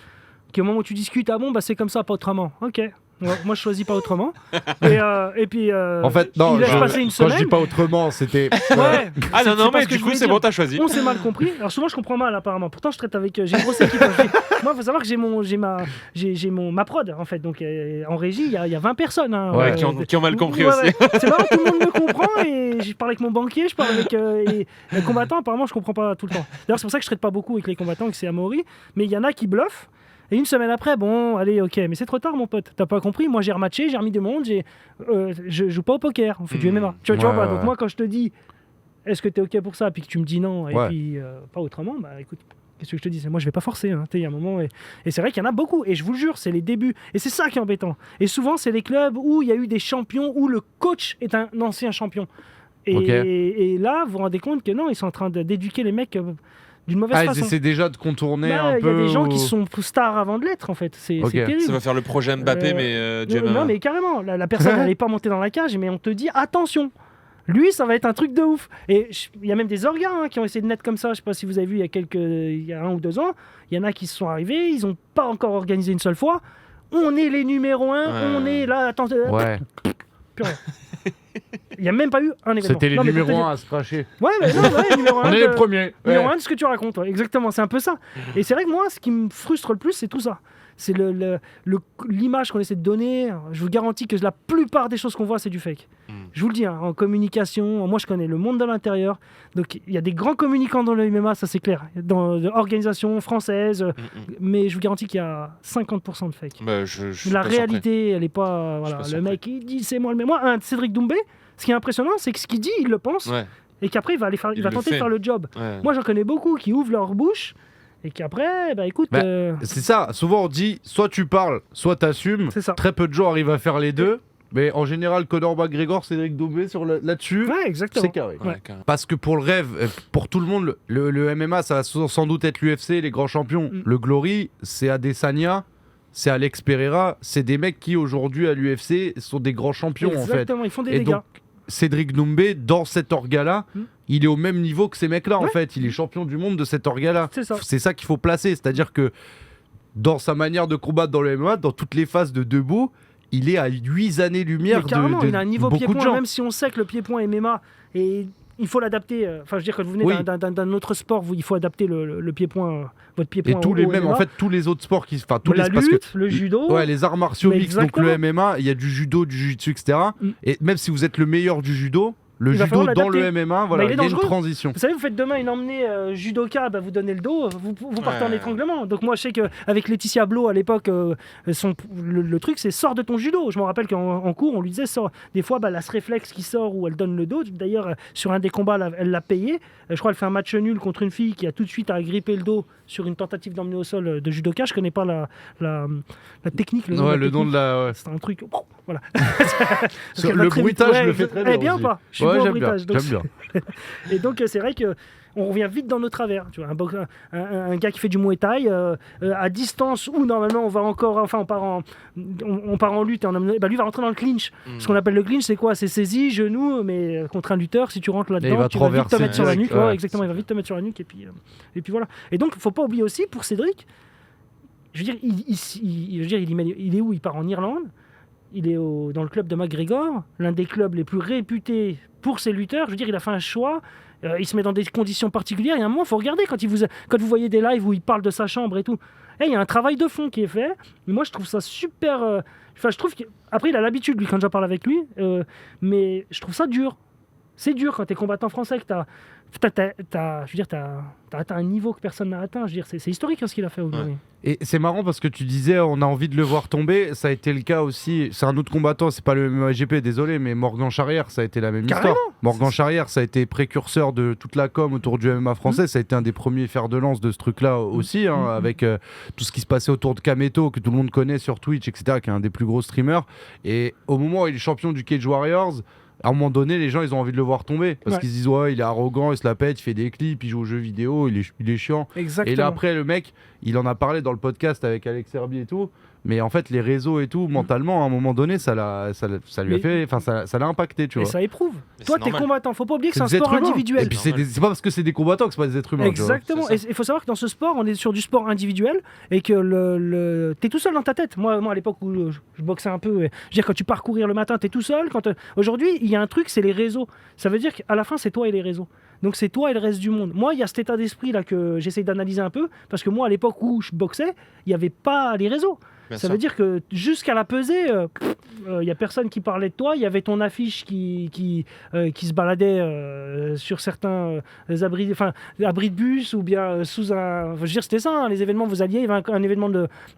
qui au moment où tu discutes, c'est comme ça, pas autrement. Ok. Moi, je choisis pas autrement. Et puis,
en fait, non, quand je dis pas autrement, c'était.
Ouais.
Ah non, mais du coup, c'est bon, t'as choisi.
On s'est mal compris. Alors souvent, je comprends mal, apparemment. Pourtant, je traite avec. J'ai une grosse équipe. Moi, faut savoir que j'ai ma prod, en fait. Donc, en régie, il y a 20 personnes. Hein,
qui ont mal compris aussi.
C'est marrant, tout le monde me comprend. Et je parle avec mon banquier, je parle avec les combattants. Apparemment, je comprends pas tout le temps. D'ailleurs, c'est pour ça que je traite pas beaucoup avec les combattants, que c'est Amaury. Mais il y en a qui bluffent. Et une semaine après, bon, allez, ok, mais c'est trop tard, mon pote. T'as pas compris. Moi, j'ai rematché, j'ai remis du monde. Je joue pas au poker. On fait du MMA. Tu vois pas. Donc moi, quand je te dis, est-ce que t'es ok pour ça, puis que tu me dis non, et puis pas autrement, bah écoute, qu'est-ce que je te dis? Moi, je vais pas forcer. Il y a un moment, et c'est vrai qu'il y en a beaucoup. Et je vous le jure, c'est les débuts. Et c'est ça qui est embêtant. Et souvent, c'est les clubs où il y a eu des champions, où le coach est un ancien champion. Et là, vous vous rendez compte que non, ils sont en train d'éduquer les mecs. D'une mauvaise façon.
Ils essaient déjà de contourner un peu.
Il y a des gens qui sont stars avant de l'être, en fait. C'est terrible. Ça
va faire le projet Mbappé, mais du MMA.
Non, mais carrément. La personne, elle n'est pas montée dans la cage, mais on te dit attention. Lui, ça va être un truc de ouf. Et il y a même des orgas qui ont essayé de naître comme ça. Je sais pas si vous avez vu il y a 1 ou 2 ans. Il y en a qui se sont arrivés, ils n'ont pas encore organisé une seule fois. On est les numéros 1, on est là. Attends.
Ouais.
Il n'y a même pas eu un événement.
C'était les numéros 1 à se cracher.
Ouais, mais non, numéro 1.
On est les premiers.
Numéro 1 de ce que tu racontes, exactement, c'est un peu ça. Et c'est vrai que moi, ce qui me frustre le plus, c'est tout ça. C'est l'image qu'on essaie de donner. Je vous garantis que la plupart des choses qu'on voit, c'est du fake. Je vous le dis, en communication, moi je connais le monde de l'intérieur. Donc il y a des grands communicants dans le MMA, ça c'est clair. Dans l'organisation française, mais je vous garantis qu'il y a 50% de fake. La réalité, elle n'est pas. Voilà, le mec, il dit c'est moi le même. Moi, Cédric Doumbé, ce qui est impressionnant, c'est que ce qu'il dit, il le pense. Ouais. Et qu'après, il va tenter de faire le job. Ouais. Moi, j'en connais beaucoup qui ouvrent leur bouche. Et qu'après, écoute...
C'est ça, souvent on dit, soit tu parles, soit t'assumes. Très peu de gens arrivent à faire les deux. Mais en général, Conor McGregor, Cédric Doumbé là-dessus, c'est carré. Ouais. Parce que pour le rêve, pour tout le monde, le MMA, ça va sans doute être l'UFC, les grands champions. Le Glory, c'est Adesanya, c'est Alex Pereira, c'est des mecs qui aujourd'hui à l'UFC sont des grands champions en fait.
Exactement, ils font des dégâts.
Donc, Cédric Doumbé, dans cet orga-là, il est au même niveau que ces mecs-là en fait. Il est champion du monde de cet orga-là. C'est ça qu'il faut placer. C'est-à-dire que dans sa manière de combattre dans le MMA, dans toutes les phases de debout, il est à 8 années-lumière de
il a un niveau
beaucoup
pied-point,
de gens.
même si on sait que le pied-point MMA, et il faut l'adapter. Enfin, je veux dire, quand vous venez d'un autre sport, il faut adapter le pied-point, votre pied-point.
Et tous les mêmes,
MMA.
En fait, tous les autres sports qui, enfin, tous
la
les
lutte, le judo.
Ouais, les arts martiaux mixtes, donc le MMA, il y a du judo, du jiu-jitsu, etc. Et même si vous êtes le meilleur du judo, le judo dans le MMA, voilà, il y a une transition.
Vous savez, vous faites demain une emmenée judoka, vous donnez le dos, vous partez en étranglement. Donc moi, je sais qu'avec Laetitia Blo à l'époque, le truc, c'est sors de ton judo. Je me rappelle qu'en cours, on lui disait, sors. Des fois, elle a ce réflexe qui sort où elle donne le dos. D'ailleurs, sur un des combats, elle l'a payé. Je crois qu'elle fait un match nul contre une fille qui a tout de suite agrippé le dos sur une tentative d'emmener au sol de judoka. Je connais pas la technique.
Le nom de la...
C'est un truc... Voilà.
Le bruitage, je le fais très bien.
Bien ou pas? Je suis bon au bruitage.
J'aime bien.
Et donc c'est vrai que on revient vite dans nos travers. Tu vois, un gars qui fait du Muay Thai à distance où normalement on va encore, enfin on part en lutte et lui va rentrer dans le clinch. Ce qu'on appelle le clinch, c'est quoi? C'est saisie, genou, mais contre un lutteur, si tu rentres là-dedans, tu vas vite te mettre sur la nuque. Ouais, exactement, il va vite te mettre sur la nuque et puis voilà. Et donc faut pas oublier aussi pour Cédric, je veux dire, il est où? Il part en Irlande. Il est dans le club de McGregor, l'un des clubs les plus réputés pour ses lutteurs. Je veux dire, il a fait un choix. Il se met dans des conditions particulières. Il y a un moment, il faut regarder quand vous voyez des lives où il parle de sa chambre et tout. Il y a un travail de fond qui est fait. Mais moi, je trouve ça super... Enfin, je trouve qu'après, il a l'habitude, lui, quand j'en parle avec lui. Mais je trouve ça dur. C'est dur quand tu es combattant français, que t'as atteint un niveau que personne n'a atteint. Je veux dire, c'est historique ce qu'il a fait aujourd'hui.
Ouais. Et c'est marrant parce que tu disais on a envie de le voir tomber. Ça a été le cas aussi. C'est un autre combattant, c'est pas le MGP, désolé, mais Morgan Charrière, ça a été la même histoire. Morgan Charrière, ça a été précurseur de toute la com autour du MMA français. Ça a été un des premiers fers de lance de ce truc-là aussi, avec tout ce qui se passait autour de Kameto, que tout le monde connaît sur Twitch, etc., qui est un des plus gros streamers. Et au moment où il est champion du Cage Warriors, à un moment donné, les gens, ils ont envie de le voir tomber parce qu'ils se disent ouais, il est arrogant, il se la pète, il fait des clips, il joue aux jeux vidéo, il est chiant.
Exactement.
Et là après, le mec, il en a parlé dans le podcast avec Alex Herbie et tout. Mais en fait, les réseaux et tout, mentalement, à un moment donné, ça l'a impacté, tu vois.
Et ça éprouve. Toi, t'es combattant. Faut pas oublier que c'est un sport individuel.
Et puis c'est pas parce que c'est des combattants que c'est pas des êtres humains.
Exactement. Et il faut savoir que dans ce sport, on est sur du sport individuel et que t'es tout seul dans ta tête. Moi, à l'époque où je boxais un peu, je veux dire, quand tu pars courir le matin, t'es tout seul. Aujourd'hui, il y a un truc, c'est les réseaux. Ça veut dire qu'à la fin, c'est toi et les réseaux. Donc c'est toi et le reste du monde. Moi, il y a cet état d'esprit là que j'essaye d'analyser un peu parce que moi, à l'époque où je boxais, il n'y avait pas les réseaux. Ça veut dire que jusqu'à la pesée, il n'y a personne qui parlait de toi. Il y avait ton affiche qui se baladait sur certains abris de bus ou bien sous un... je veux dire, c'était ça, les événements, vous alliez, il y avait un événement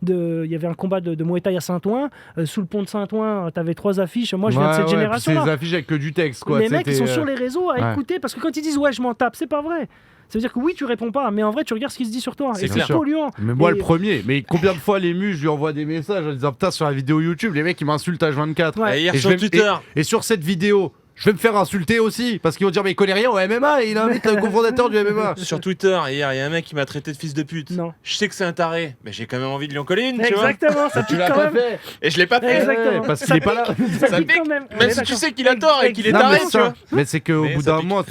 il y avait un combat de Muay Thai à Saint-Ouen. Sous le pont de Saint-Ouen, tu avais 3 affiches. Moi, je viens de cette génération-là.
C'est des affiches avec que du texte, quoi.
Les mecs, ils sont sur les réseaux à écouter parce que quand ils disent « ouais, je m'en tape », c'est pas vrai. Ça veut dire que oui, tu réponds pas, mais en vrai, tu regardes ce qui se dit sur toi.
C'est
polluant.
Mais moi, le premier. Mais combien de fois les mus, je lui envoie des messages en disant putain, sur la vidéo YouTube, les mecs, ils m'insultent H24.
Ouais. Et hier sur Twitter.
Et sur cette vidéo, je vais me faire insulter aussi parce qu'ils vont dire mais il connaît rien au MMA et il invite le cofondateur du MMA.
Sur Twitter, hier, il y a un mec qui m'a traité de fils de pute.
Non.
Je sais que c'est un taré, mais j'ai quand même envie de lui en coller une, tu vois.
Exactement, ça pique quand même.
Fait.
Et je l'ai pas fait.
Exactement.
Parce qu'il est pas là.
Ça pique quand même.
Même si tu sais qu'il a tort et qu'il est taré, tu vois.
Mais c'est qu'au bout d'un moment,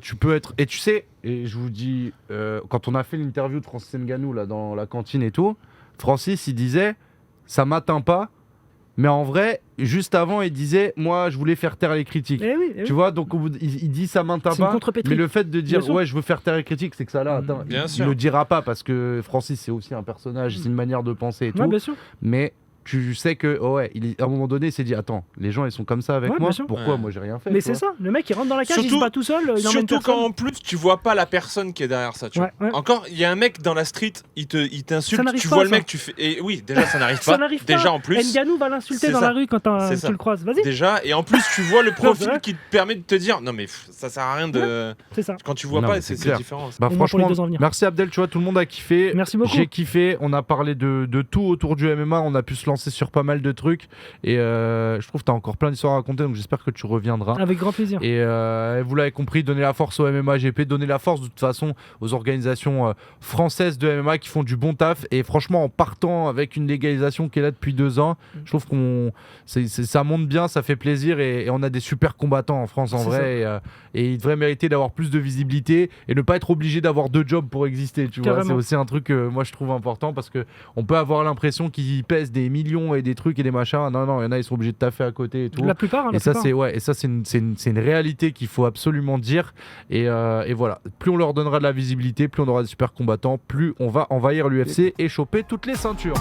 tu peux être. Et tu sais, et je vous dis, quand on a fait l'interview de Francis Ngannou là dans la cantine et tout, Francis il disait ça m'atteint pas Mais en vrai, juste avant, il disait moi, je voulais faire taire les critiques.
Oui.
Tu vois, donc il dit ça maintes pas. Mais le fait de dire ouais, je veux faire taire les critiques, c'est que ça là. Il le dira pas parce que Francis, c'est aussi un personnage, c'est une manière de penser et tout.
Bien sûr.
Mais tu sais que à un moment donné, il s'est dit attends, les gens ils sont comme ça avec moi, pourquoi moi j'ai rien fait.
Mais c'est ça, le mec il rentre dans la cage, il se bat tout seul,
surtout quand en plus tu vois pas la personne qui est derrière ça, tu vois. Encore, il y a un mec dans la street, il t'insulte, tu vois le mec, tu fais et oui, déjà ça n'arrive pas. Déjà en plus.
Nganou va l'insulter dans la rue quand tu le croises. Vas-y.
Déjà et en plus tu vois le profil qui te permet de te dire non mais ça sert à rien de
C'est ça.
Quand tu vois pas, c'est différent.
Bah franchement, merci Abdel, tu vois, tout le monde a kiffé.
Merci beaucoup.
J'ai kiffé, on a parlé de tout autour du MMA, on a pu se lancer sur pas mal de trucs et je trouve que tu as encore plein d'histoires à raconter, donc j'espère que tu reviendras.
Avec grand plaisir.
Et vous l'avez compris, donnez la force au MMA GP, donnez la force de toute façon aux organisations françaises de MMA qui font du bon taf, et franchement en partant avec une légalisation qui est là depuis 2 ans, je trouve ça monte bien, ça fait plaisir, et on a des super combattants en France en vrai, et ils devraient mériter d'avoir plus de visibilité et ne pas être obligé d'avoir 2 jobs pour exister, tu vois. C'est aussi un truc que moi je trouve important, parce que on peut avoir l'impression qu'ils pèsent des millions et des trucs et des machins. Non, il y en a, ils sont obligés de taffer à côté et tout.
La plupart.
Et ça, c'est une réalité qu'il faut absolument dire. Et voilà, plus on leur donnera de la visibilité, plus on aura des super combattants, plus on va envahir l'UFC et choper toutes les ceintures.